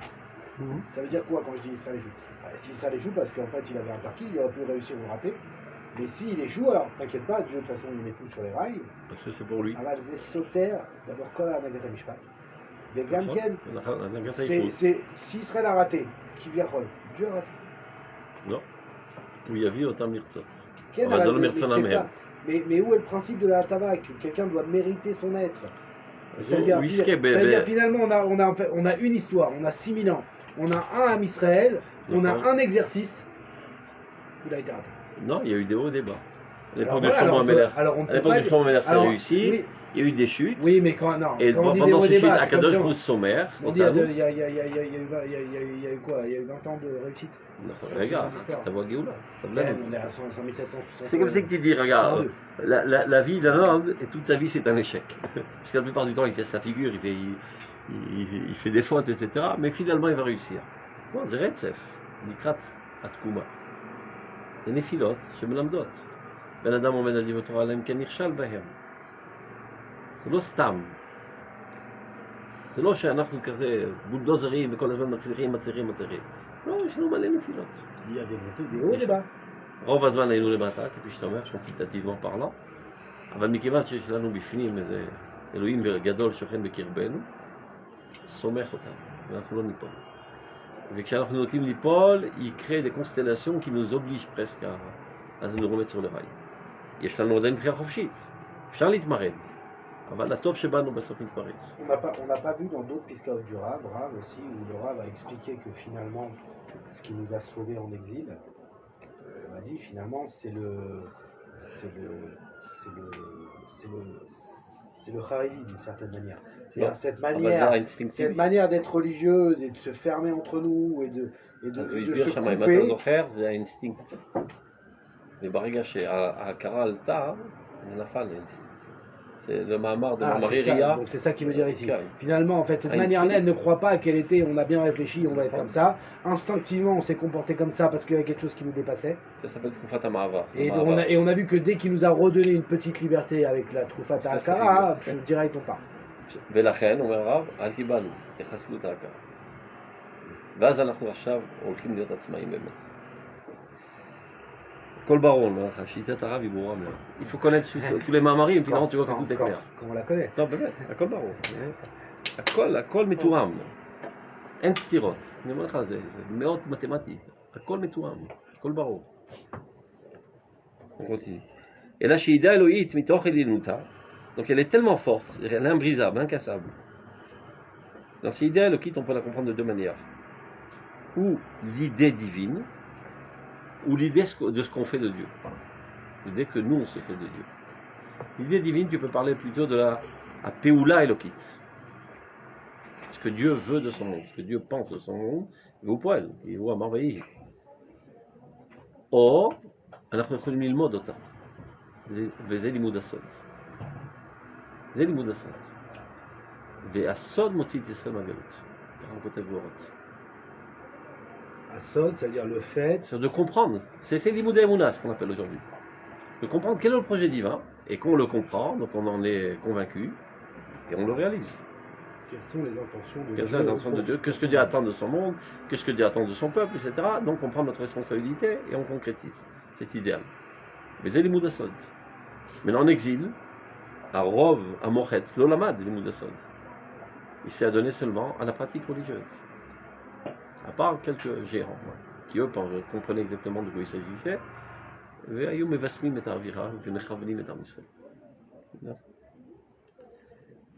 ça veut dire quoi quand je dis Israël échoue? Si Israël échoue, parce qu'en fait il avait un parti, il aurait pu réussir ou rater, mais s'il échoue, alors t'inquiète pas, Dieu de toute façon il met tout sur les rails. Parce que c'est pour lui. אבל זה סותר, d'abord כל הנהגת המשפט, וגם כן, si Israël a raté, qui vient rôle? Dieu a raté. Non. Où il y a vu autant mirtzot. Mais où est le principe de la hatava? Que quelqu'un doit mériter son être. C'est-à-dire finalement on a une histoire, on a 6000 ans, on a un Am Israël, on a un exercice, il a été raté. Non, il y a eu des hauts et des bas. À l'époque du Shlomo Améler, ça a réussi. Oui. Il y a eu des chutes. Oui, mais quand non. Et quand pendant ces chutes, Akadosh Baruch sommaire. Il y a eu quoi? Il y a eu 20 ans de réussite. Regarde, ça va Géoula. C'est comme ça que tu dis, regarde, la vie d'un homme, et toute sa vie c'est un échec. Parce que la plupart du temps il casse sa figure, il fait des fautes, etc. Mais finalement il va réussir. Bon, c'est Retsef, Nikrat, Atkuma. C'est Nefilot, Shemelamdot. Ben Adam עומד על דברי תורה אלא אם כן נכשל בהם. זה לא סתם. זה לא שאנחנו כזה בולדוזרים וכל הזמן מצליחים. לא, יש לנו מלא נפילות. רוב הזמן היינו למטה, כפי שאתה אומר, קונפיטטיבement parlant. אבל מכיוון שיש לנו בפנים איזה אלוהים גדול שוכן בקרבנו, סומך אותנו, ואנחנו לא ניפול. וכשאנחנו נוטים ליפול, il crée des constellations qui nous obligent presque à nous remettre sur le rail. יש לנו עדיין בחירה חופשית, אפשר להתמרד, אבל הטוב שבנו בסוף מתפרץ. On n'a pas vu dans d'autres piscales du Rav aussi, où le Rav a expliqué que finalement, ce qui nous a sauvés en exil, on a dit finalement c'est le Haredi d'une certaine manière. C'est-à-dire cette manière d'être religieuse et de se fermer entre nous et de se couper. זה האינסטינקט. וברגע שההכרה עלתה, זה נפל לאינסטינקט. C'est le Mahamar de Mariria. Donc c'est ça qui veut dire ici. Finalement, en fait, cette manière-là, elle ne croit pas qu'elle était, on a bien réfléchi, on va être comme ça. Instinctivement, on s'est comporté comme ça parce qu'il y avait quelque chose qui nous dépassait. Ça s'appelle Troufat HaMa'avar. Et on a vu que dès qu'il nous a redonné une petite liberté avec la Troufat HaHakara, direct on part. ולכן, אומר הרב, אל תיבהלו, תחסלו את ההכרה. ואז אנחנו עכשיו הולכים להיות עצמאים באמת. Kol Baron, Shitat Arabe, il faut connaître tous les mamarim, et finalement tu vois que tout est clair. Comment on la connaît? Non, peut-être, à Kol Baron. À Kol Metouram. En Stirot. אני אומר לך, זה מאוד מתמטי. הכל מתואם, Kol Baron. On continue. Et la Shida Elohit, mitoch edinouta. Donc elle est tellement forte, elle est imbrisable, incassable. Dans cette idée Elohit, on peut la comprendre de deux manières. Ou l'idée divine, ou l'idée de ce qu'on fait de Dieu. L'idée que nous on se fait de Dieu. L'idée divine, tu peux parler plutôt de la Peoula Elokit. Ce que Dieu veut de son monde, ce que Dieu pense de son monde, vous pouvez, il vous a m'envahir. Or, אנחנו יכולים ללמוד אותה. וזה לימוד הסוד. זה לימוד הסוד. והסוד מוציא את ישראל מהגלות. ככה הוא כותב באורות. Asod, c'est-à-dire le fait. C'est de comprendre. C'est l'imoud Emouna, ce qu'on appelle aujourd'hui. De comprendre quel est le projet divin, et qu'on le comprend, donc on en est convaincu, et on le réalise. Quelles sont les intentions de Quelles Dieu sont les intentions de Dieu, qu'est-ce que Dieu attend de son monde, qu'est-ce que Dieu attend de son peuple, etc. Donc on prend notre responsabilité et on concrétise. C'est idéal. Mais c'est l'imoud Asod. Mais en exil, à Rov, à Mochet, l'Olamad, l'imoud Asod. Il s'est adonné seulement à la pratique religieuse. À part quelques gérants, qui eux comprenaient exactement de quoi il s'agissait. והיו מבשמים את האווירה ומכוונים את עם ישראל.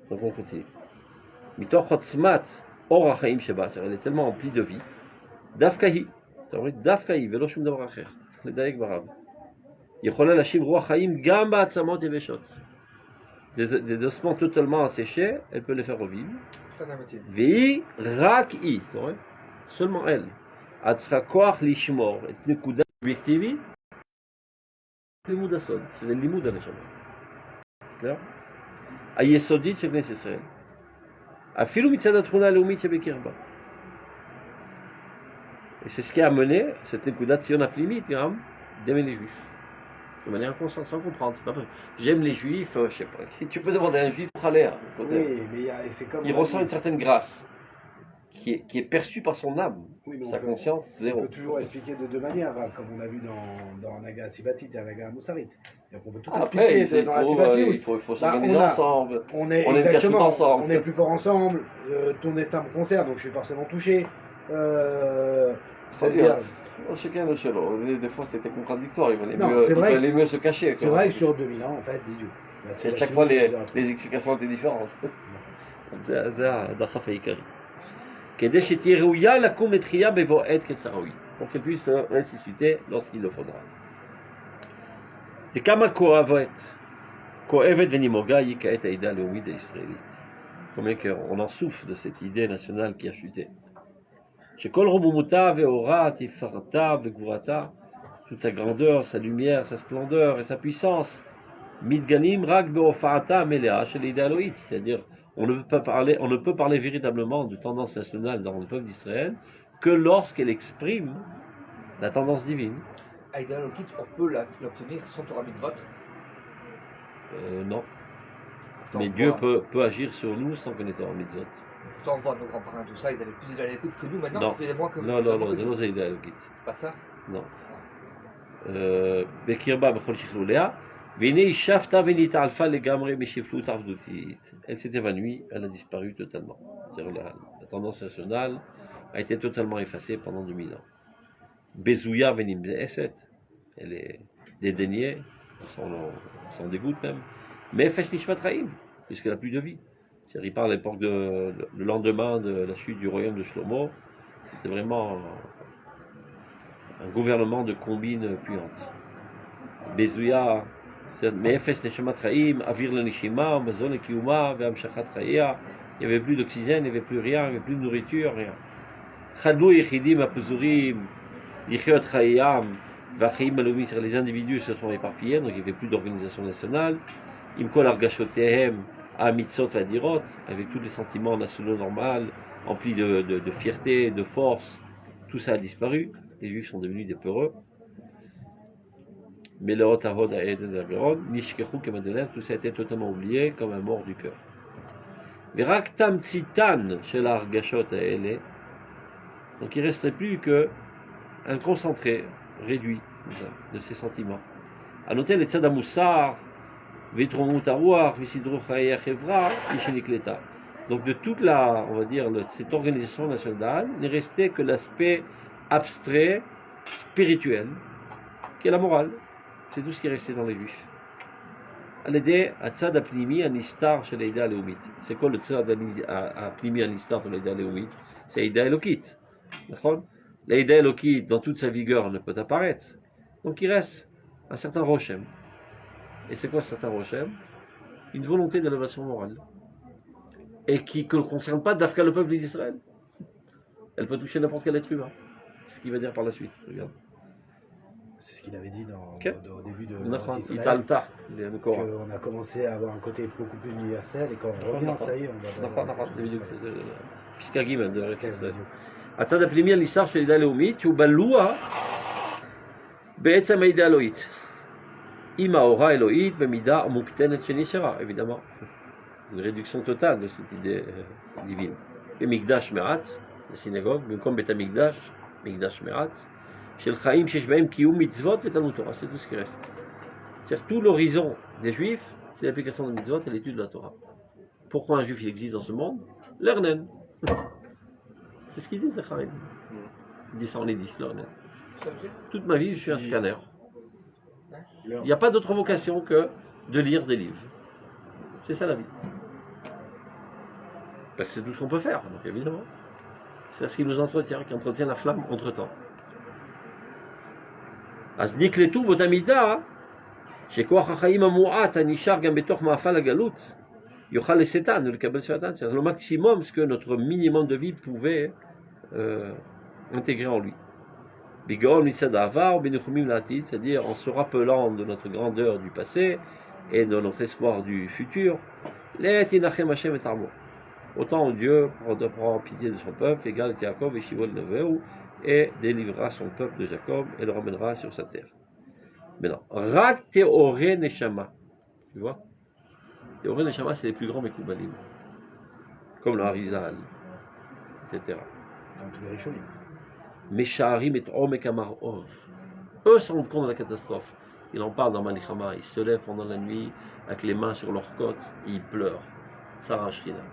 Donc on continue. מתוך עוצמת אור החיים שבה, elle est tellement emplie de vie, דווקא היא, אתה רואה? דווקא היא ולא שום דבר אחר, לדייק ברב. יכולה להשיב רוח חיים גם בעצמות יבשות. Des ossements totalement asséchés, elle peut les faire revivre. והיא רק היא, אתה רואה? seulement elle. את צריכה כוח לשמור את נקודה אובייקטיבית לימוד הסוד, שזה לימוד הנשמה. בסדר? היסודית של כנסת ישראל. אפילו מצד התכונה הלאומית שבקרבה. Et c'est ce qui a amené cette nekudat sion aplimit, d'aimer les juifs. De manière inconsciente, sans comprendre. C'est pas vrai. J'aime les juifs, je sais pas. Si tu peux demander à un juif, Oui, mais c'est comme. il ressent une certaine grâce qui est perçue par son âme. Oui, mais Sa conscience, on zéro. peut toujours expliquer de deux manières, comme on a vu dans Naga Sibatit et Naga Moussarit. Donc on peut tout Après, expliquer dans la Sibatit. il faut s'organiser ensemble. On est une cache-tout exactement, ensemble. on est plus fort ensemble. Ton destin me concerne, donc je suis forcément touché. C'est-à-dire, Chacun le selon. Des fois, c'était contradictoire. Il valait Non, mieux, c'est vrai il valait mieux se cacher. c'est vrai que sur 2000 ans, en fait, bisous. À chaque fois, les explications étaient différentes. זה הדחף העיקרי. כדי שתהיה ראויה לקום לתחייה בבוא עת כצראוי. Pour qu'elle puisse ressusciter lorsqu'il le faudra. וכמה כואבת ונימוגה היא כעת העדה הלאומית הישראלית. Combien qu'on en souffre de cette idée nationale qui a chuté. שכל רוממותה ואורה, תפארתה וגבורתה, toute sa grandeur, sa lumière, sa splendeur et sa puissance, מתגלים רק בהופעתה המלאה של העדה האלוהית. C'est-à-dire, on ne peut parler véritablement de tendance nationale dans le peuple d'Israël que lorsqu'elle exprime la tendance divine. Aïda Lokit, on peut l'obtenir sans Torah Mitzvot. Non. Pourtant, Mais on Dieu voit- peut agir sur nous sans connaître en mitzvot. Pourtant, on voit nos grands-parents, tout ça, ils avaient plus déjà l'écoute que nous maintenant, Non. ça fait des mois que Non, non, non, זה לא זה ידע אלוקית. Pas ça. Non. בקרבה בכל שכלוליה, והנה היא שבתה ונתעלפה לגמרי משפלות עבדותית. Elle s'est évanouie, elle a disparu totalement. C'est-à-dire la tendance nationale a été totalement effacée pendant 2000 ans. Bezouya ונמאסת, elle est dédaignée, on s'en dégoûte même. Mais Fesh Nishmat Chaim, puisqu'elle n'a plus de vie. C'est-à-dire, il parle à l'époque le lendemain de la chute du royaume de Shlomo. C'était vraiment un gouvernement de combines puantes. Bezouya, Mefes Neshamat Chaim, Avir le Nishima, Mazon le Kiyuma, Ve'amshachat Chaya. Il n'y avait plus d'oxygène, il n'y avait plus rien, il n'y avait plus de nourriture, rien. Chadou Yechidim Apuzurim, Yichiot Chayam, Vachim Alomi, les individus se sont éparpillés, donc il n'y avait plus d'organisation nationale. Imkol Argashotehem, Amitzot Vadirot, avec tous les sentiments nationaux normaux, emplis de fierté, de force, tout ça a disparu. Les Juifs sont devenus des peureux. Mais le Rotahod a aidé l'Averon, Nishkechu Kemadelev, tout ça a été totalement oublié comme un mort du cœur. Verak Tam Tzitan chez l'Argashot à Ele, donc il ne restait plus qu'un concentré réduit de ces sentiments. À noter les Tzadamoussar, Vitromut Arouar, Visidro Chaya Chevra, Ishenikleta. Donc de toute on va dire, cette organisation nationale, n'est resté que l'aspect abstrait, spirituel, qui est la morale. C'est tout ce qui est resté dans les Juifs. À l'aider à Tzad Apnimi, à Nistar chez l'Aïda Léomite. C'est quoi le Tzad Apnimi, à Nistar chez l'Aïda Léomite? C'est l'Aïda Elokit. L'Aïda Elokit, dans toute sa vigueur, ne peut apparaître. Donc il reste un certain Rochem. Et c'est quoi ce certain Rochem? Une volonté d'élévation morale. Et qui ne concerne pas d'Afka le peuple d'Israël. Elle peut toucher n'importe quel être humain. C'est ce qu'il va dire par la suite. Regarde. C'est ce qu'il avait dit au début de Israël. On a commencé à avoir un côté beaucoup plus universel et quand on revient, ça y est, on va... Puisqu'à Guimel de הצד הפנימי הניסר של הידיעה הלאומית, שהוא בלוע בעצם הידיעה האלוהית. עם ההוראה האלוהית במידה המוקטנת שנשארה, évidemment. Une réduction totale de cette idée divine. במקדש מעט, לסינגוג, במקום בית המקדש, מקדש מעט, של חיים שיש בהם קיום מצוות ותלמוד תורה, c'est tout ce qui reste. C'est-à-dire tout l'horizon des juifs, c'est l'application des mitzvot et l'étude de la Torah. Pourquoi un juif il existe dans ce monde? L'Ernen. C'est ce qu'ils disent les Chaim. Ils disent ça en yiddish, l'Ernen. Toute ma vie, je suis un scanner. Il n'y a pas d'autre vocation que de lire des livres. C'est ça la vie. Parce que c'est tout ce qu'on peut faire, donc évidemment. C'est ce qui nous entretient, qui entretient la flamme entre-temps. אז נקלטו באותה מידה שכוח החיים המועט הנשאר גם בתוך מאפל הגלות יוכל לשאתן ולקבל שפעתן. C'est le maximum ce que notre minimum de vie pouvait intégrer en lui. בגאון מצד העבר ובניחומים לעתיד, c'est-à-dire en se rappelant de notre grandeur du passé et de notre espoir du futur. לעת ינחם השם את עמו. Autant Dieu prend pitié de son peuple, égal et Yaakov et Shivol Neveu, et délivrera son peuple de Jacob et le ramènera sur sa terre. Maintenant, Rak Théoré Neshama. Tu vois? Théoré Neshama, c'est les plus grands Mekoubalim. Comme le Harizal, etc. Dans tous les Rishonim. Meshaharim et Omek Amarov. Eux se rendent compte de la catastrophe. Ils en parlent dans Malichama. Ils se lèvent pendant la nuit avec les mains sur leurs côtes et ils pleurent. Sarah Shrina.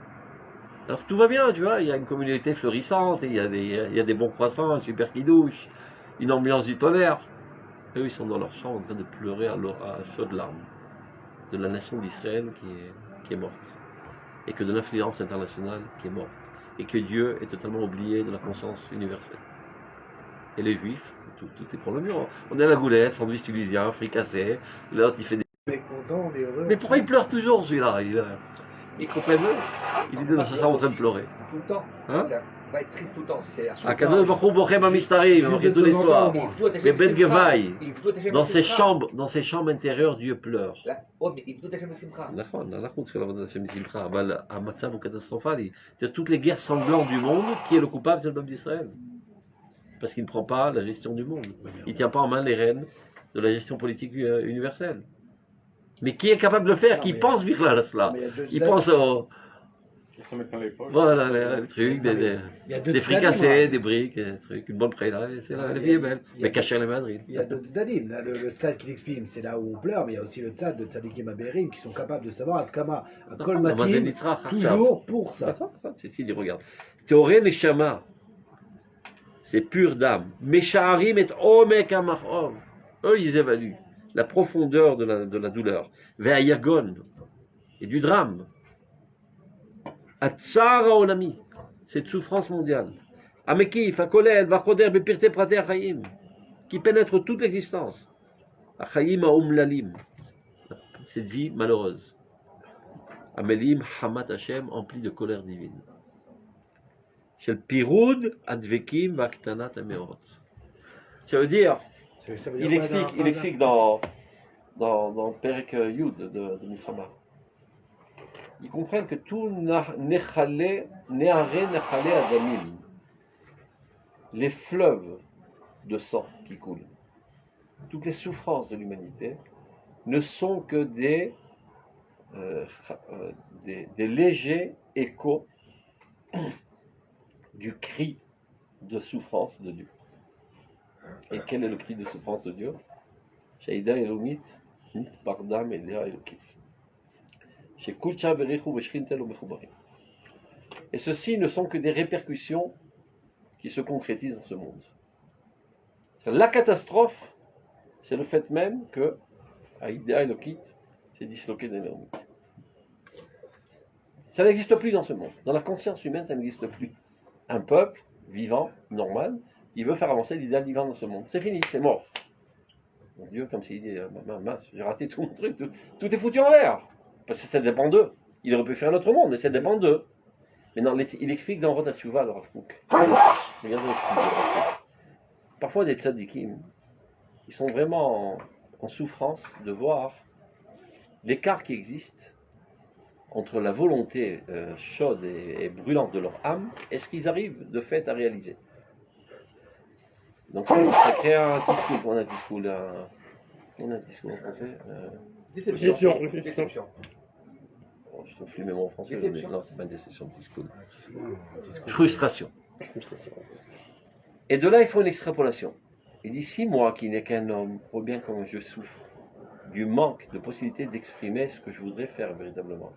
Alors tout va bien, tu vois, il y a une communauté florissante, et il y a des bons croissants, un super kidouche, une ambiance du tonnerre. Et eux, ils sont dans leur chambre en train de pleurer à chaudes larmes de la nation d'Israël qui est morte, et que de l'influence internationale qui est morte, et que Dieu est totalement oublié de la conscience universelle. Et les Juifs, tout est pour le mur. On est à la goulette, sandwich tunisien, fricassé, l'autre il fait des... Mais content, on est heureux. Mais pourquoi il pleure toujours celui-là? Il comprend mieux. Il était dans sa chambre en train de pleurer. Tout le temps. Hein? Ça va être triste tout le temps. C'est à son Akadosh Baruch Hu Bochem Amistarim, on fait tous les soirs. Mais Ben Gevaï, dans ses chambres intérieures, Dieu pleure. נכון, אנחנו צריכים לעבוד על השם בשמחה, אבל המצב הוא קטסטרופלי. C'est-à-dire toutes les guerres sanglantes du monde, qui est le coupable, c'est le peuple d'Israël. Parce qu'il ne prend pas la gestion du monde. Il ne tient pas en main les rênes de la gestion politique universelle. Mais qui est capable de le faire? Qui pense Bichlal à cela? Il pense au... Voilà, les trucs, des fricassés, des briques, des trucs, une bonne préla, c'est la vie est belle. Mais cacher les Madrid. Il y a d'autres tzadim. Là, le tzad qu'il exprime, c'est là où on pleure, mais il y a aussi le tzad de tzadikim aberim qui sont capables de savoir à Kama, à Kol Matim, toujours pour ça. C'est ce qu'il dit, regarde. Théoré Neshama, c'est pure d'âme. Meshaharim et Omek Amachov. Eux, ils évaluent la profondeur de la douleur. Ve'ayagon, et du drame. Atzar Olami, cette souffrance mondiale. Amekif, Akolel, Vachoder, Bepirte Prater Chaim, qui pénètre toute l'existence. Achaim Aumlalim, cette vie malheureuse. Amelim Hamat Hashem, empli de colère divine. Shel Pirud Advekim Vaktanat Ameorot. Ça veut dire, il explique dans Perek Yud de Milchama. Ils comprennent que tout Nechale Adamim, les fleuves de sang qui coulent, toutes les souffrances de l'humanité, ne sont que des légers échos du cri de souffrance de Dieu. Et quel est le cri de souffrance de Dieu? Shaïda Elomit, Nit Bardam Elea Elokit. Et ceci ne sont que des répercussions qui se concrétisent dans ce monde. La catastrophe, c'est le fait même que Aïda Elokit s'est disloqué d'énormément. Ça n'existe plus dans ce monde. Dans la conscience humaine, ça n'existe plus. Un peuple vivant, normal, qui veut faire avancer l'idéal divin dans ce monde. C'est fini, c'est mort. Mon Dieu, comme s'il dit, mince, j'ai raté tout mon truc, tout est foutu en l'air. Parce que ça dépend d'eux. Il aurait pu faire un autre monde, mais ça dépend d'eux. Mais non, il explique dans Rodat Tshuva, le Rav Kook. Regardez l'explication. Parfois, des tzadikim, ils sont vraiment en souffrance de voir l'écart qui existe entre la volonté chaude et brûlante de leur âme et ce qu'ils arrivent de fait à réaliser. Donc ça crée un discours. On a un discours là. On a un discours en français. Déception. Déception. Déception. Oh, je te fais mes mots en français. Déception. Non, c'est pas une déception, discours. Un discours. Frustration. Et de là, il faut une extrapolation. Il dit, si moi, qui n'ai qu'un homme, vois bien comment je souffre du manque de possibilité d'exprimer ce que je voudrais faire véritablement.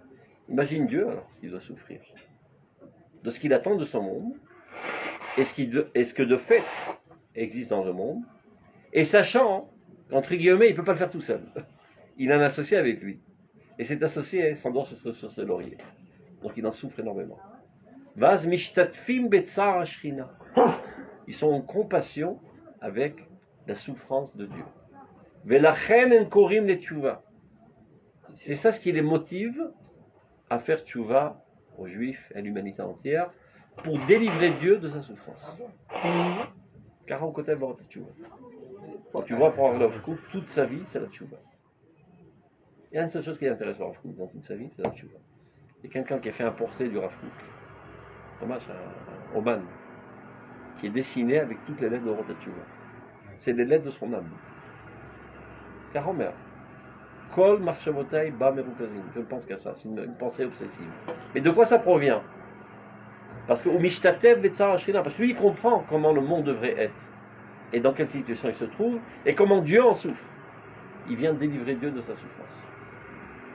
Imagine Dieu, alors, ce qu'il doit souffrir. De ce qu'il attend de son monde, et ce que de fait existe dans le monde, et sachant qu'entre guillemets, il ne peut pas le faire tout seul. Il a un associé avec lui. Et cet associé s'endort sur ses lauriers. Donc il en souffre énormément. Vaz mishtatfim betzar ashrina. Ils sont en compassion avec la souffrance de Dieu. Velachen en korim le tchouva. C'est ça ce qui les motive à faire tchouva aux Juifs et à l'humanité entière pour délivrer Dieu de sa souffrance. Car on côté de tchouva. Tu vois, pour avoir Rav Kook, toute sa vie, c'est la tchouva. Il y a une seule chose qui est intéressante Rav Kook dans toute sa vie, c'est la tchouva. Il y a quelqu'un qui a fait un portrait du Rav Kook. Dommage, un Oman, qui est dessiné avec toutes les lettres de Orot Tchouva. C'est les lettres de son âme. Car Omer, Kol Marshavotai Ba Merukazim, je ne pense qu'à ça, c'est une pensée obsessive. Mais de quoi ça provient? Parce que Umishtatev Vetzar Ashrina, parce que lui il comprend comment le monde devrait être, et dans quelle situation il se trouve, et comment Dieu en souffre. Il vient délivrer Dieu de sa souffrance.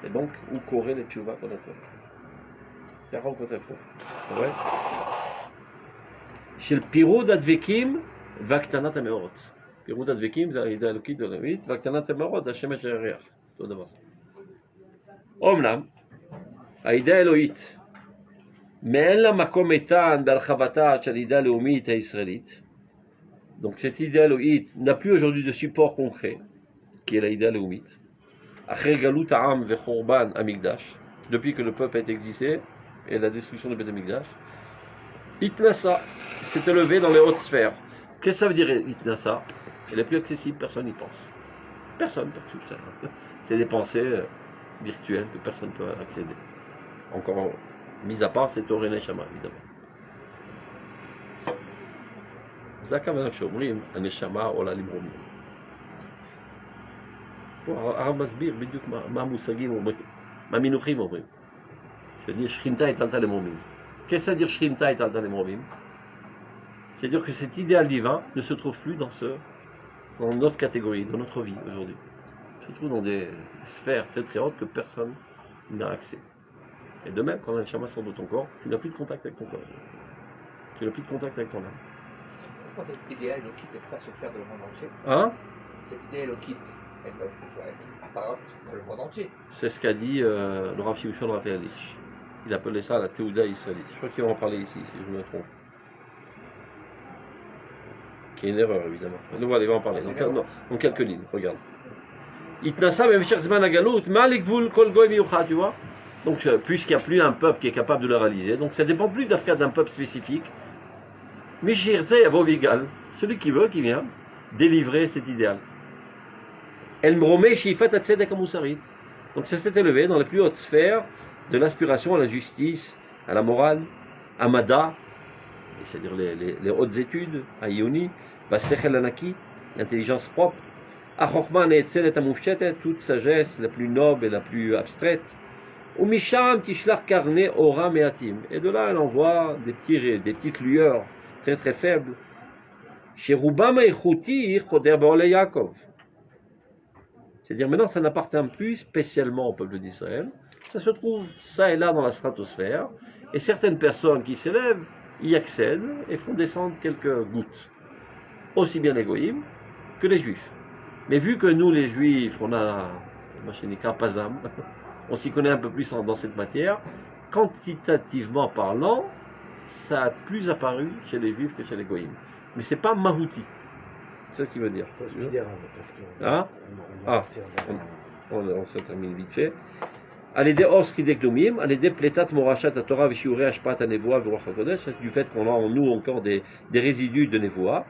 Et donc, où courait les tchouva qu'on a fait? Car on côté faux. Ouais. Chez le Pirud Advekim, Vaktanat Ameorot. Pirud Advekim, זה העידה האלוקית העולמית, והקטנת המאורות, השמש הירח. אותו דבר. אומנם, העידה האלוהית, מאין לה מקום איתן בהרחבתה של העידה הלאומית הישראלית. Donc cette idée élohite n'a plus aujourd'hui de support concret, qui est la idée élohite. Après Galut Ha'am ve'Chorban Hamikdash, depuis que le peuple a existé et la destruction du Beth Hamikdash, Itnasa s'est élevé dans les hautes sphères. Qu'est-ce que ça veut dire Itnasa? Elle est plus accessible, personne n'y pense. Personne ne peut tout ça. C'est des pensées virtuelles que personne ne peut accéder. Encore mis à part, c'est Oré Neshama, évidemment. זה הכוונה כשאומרים, הנשמה עולה למרומים. פה הרב מסביר בדיוק מה המושגים אומרים, מה המינוחים אומרים. c'est-à-dire שכינתה התעלתה למרומים. Qu'est-ce que ça veut dire שכינתה התעלתה למרומים? C'est-à-dire que cet idéal divin ne se trouve plus dans notre catégorie, dans notre vie aujourd'hui. Il se trouve dans des sphères très très hautes que personne n'a accès. Et de même, quand un neshama sort de ton corps, tu n'as plus de contact avec ton corps. Tu n'as plus de contact avec ton âme. Pourquoi cette idée élokite ne peut pas se faire dans le monde entier? Hein? Cette idée élokite, elle doit être apparente dans le monde entier. C'est ce qu'a dit le Rav Shimshon Raphaelich. Il appelait ça la Théouda israélite. Je crois qu'il va en parler ici, si je me trompe. Qui est une erreur, évidemment. Mais voilà, il va en parler dans quelques lignes. Regarde. Itnasa b'meshech zman hagalut, ma lekvul kol goy miyuchad, tu vois? Donc, puisqu'il n'y a plus un peuple qui est capable de le réaliser, donc ça ne dépend plus d'affaire d'un peuple spécifique. Mishirze Yavovigal, celui qui veut, qui vient délivrer cet idéal. El Mromé Shifat Atzedek Amusarit. Donc ça s'est élevé dans les plus hautes sphères de l'aspiration à la justice, à la morale, à Mada, c'est-à-dire les hautes études, à Ioni, Basechel Anaki, l'intelligence propre, à Chochman et Etzelet Amufchetet, toute sagesse la plus noble et la plus abstraite. Ou Misham Tishlach Karne Ora Meatim. Et de là, elle envoie des petites lueurs très très faibles. Chez Rubam Eichouti, Choder Borle Yaakov. C'est-à-dire maintenant, ça n'appartient plus spécialement au peuple d'Israël. Ça se trouve ça et là dans la stratosphère. Et certaines personnes qui s'élèvent y accèdent et font descendre quelques gouttes. Aussi bien les goïms que les juifs. Mais vu que nous, les juifs, on a, Machinika Pazam, on s'y connaît un peu plus dans cette matière, quantitativement parlant, ça a plus apparu chez les juifs que chez les goïms. Mais c'est pas mahouti. C'est ça ce qu'il veut dire. Considérable, parce que Hein? on va partir On se termine vite fait. À l'aider Oskidekdomim, à l'aider Plétat Morachat à Torah Vishiuré Ashpat à Nevoa Veroch HaKodesh, du fait qu'on a en nous encore des résidus de Nevoa.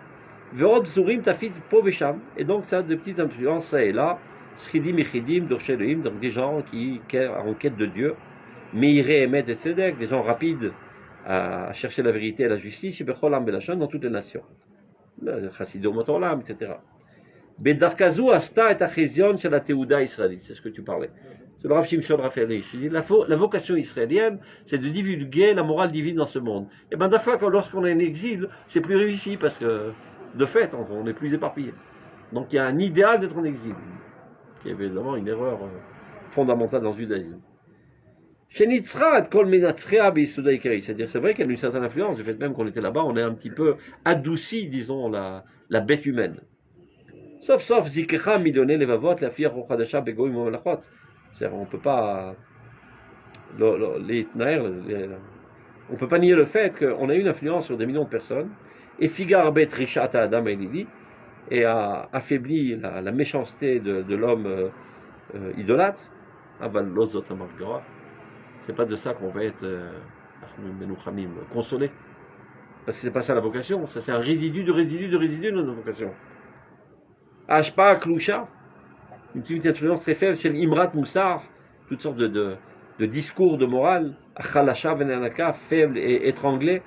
Verod Zurim Tafiz Povesham, et donc ça a de petites influences ça et là. Schidim Echidim, Dorshelohim, donc des gens qui en quête de Dieu. Meiré Emet et Tzedek, des gens rapides à chercher la vérité et la justice, chez Becholam Belachon, dans toutes les nations. Chassidim Olam, etc. Bedarkazu asta et achezion chez la Théouda israélite, c'est ce que tu parlais. C'est le Rav Shimshon Raphaël. La vocation israélienne, c'est de divulguer la morale divine dans ce monde. Et bien, d'afin, lorsqu'on est en exil, c'est plus réussi parce que, de fait, on est plus éparpillé. Donc, il y a un idéal d'être en exil, qui est évidemment une erreur fondamentale dans le judaïsme. C'est-à-dire, c'est vrai qu'il y a une certaine influence, du fait même qu'on était là-bas, on est un petit peu adouci, disons, la bête humaine. Sauf Zikecha Midone Levavot, la fille Rochadasha Begoim Omelachot. C'est-à-dire, on ne peut pas. On peut pas nier le fait qu'on a eu une influence sur des millions de personnes, et Figar Bet Rishata Adam Elili, et a affaibli la méchanceté de l'homme idolâtre. C'est pas de ça qu'on va être consolé. Parce que c'est pas ça la vocation, ça c'est un résidu de notre vocation. Ashpa Klusha, une petite influence très faible chez l'Imrat Moussar, toutes sortes de discours de morale, Achalasha Venanaka, faible et étranglé,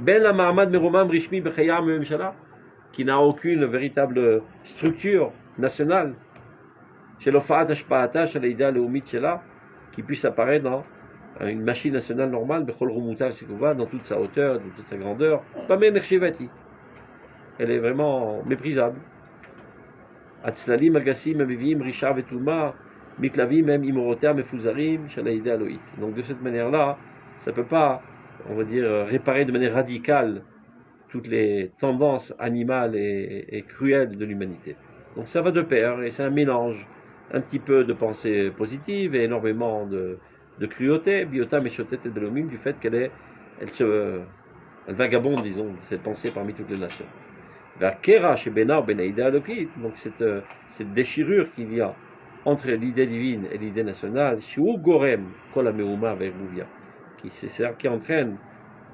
Ben la Mahamad Meromam Rishmi Bechayam Memshala, qui n'a aucune véritable structure nationale, chez l'Ofaat Ashpaata, chez l'Aïda Leumit Shela, qui puisse apparaître dans une machine nationale normale, Bechol Rumutav Sekouva, dans toute sa hauteur, dans toute sa grandeur, Pamen Ershevati. Elle est vraiment méprisable. Atzlalim, Agassim, Amevim, Richard Vetuma, Miklavim, même Imorotea, Mefuzarim, Shalaïda Aloït. Donc de cette manière-là, ça ne peut pas, on va dire, réparer de manière radicale toutes les tendances animales et cruelles de l'humanité. Donc ça va de pair, et c'est un mélange, un petit peu de pensée positive et énormément de cruauté, Biota Meshotet et Belomim, du fait qu'elle vagabonde, disons, cette pensée parmi toutes les nations. Donc cette déchirure qu'il y a entre l'idée divine et l'idée nationale, qui entraîne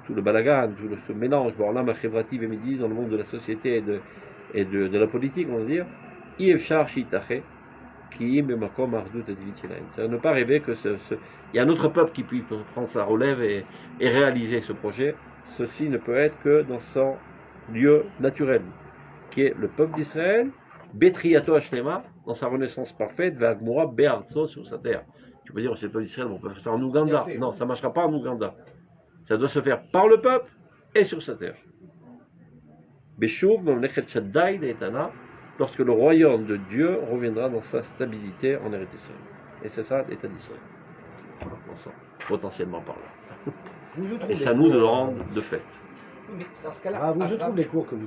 tout le balagan, tout ce mélange dans le monde de la société et de la politique, on va dire, c'est ne pas rêver que il y a un autre peuple qui puisse prendre sa relève et réaliser ce projet. Ceci ne peut être que dans son lieu naturel, qui est le peuple d'Israël, Betriyato Hashlema, dans sa renaissance parfaite, Vagmora Be'artso, sur sa terre. Tu peux dire, c'est le peuple d'Israël, on peut faire ça en Ouganda. Non, ça ne marchera pas en Ouganda. Ça doit se faire par le peuple et sur sa terre. Beshuv, Mamlechet Shaddai, Leitana, lorsque le royaume de Dieu reviendra dans sa stabilité en Eretz Israël. Et c'est ça l'état d'Israël. Potentiellement parlant. Et c'est à nous de le rendre de fait. Mais dans ce cas-là, je trouve les cours que vous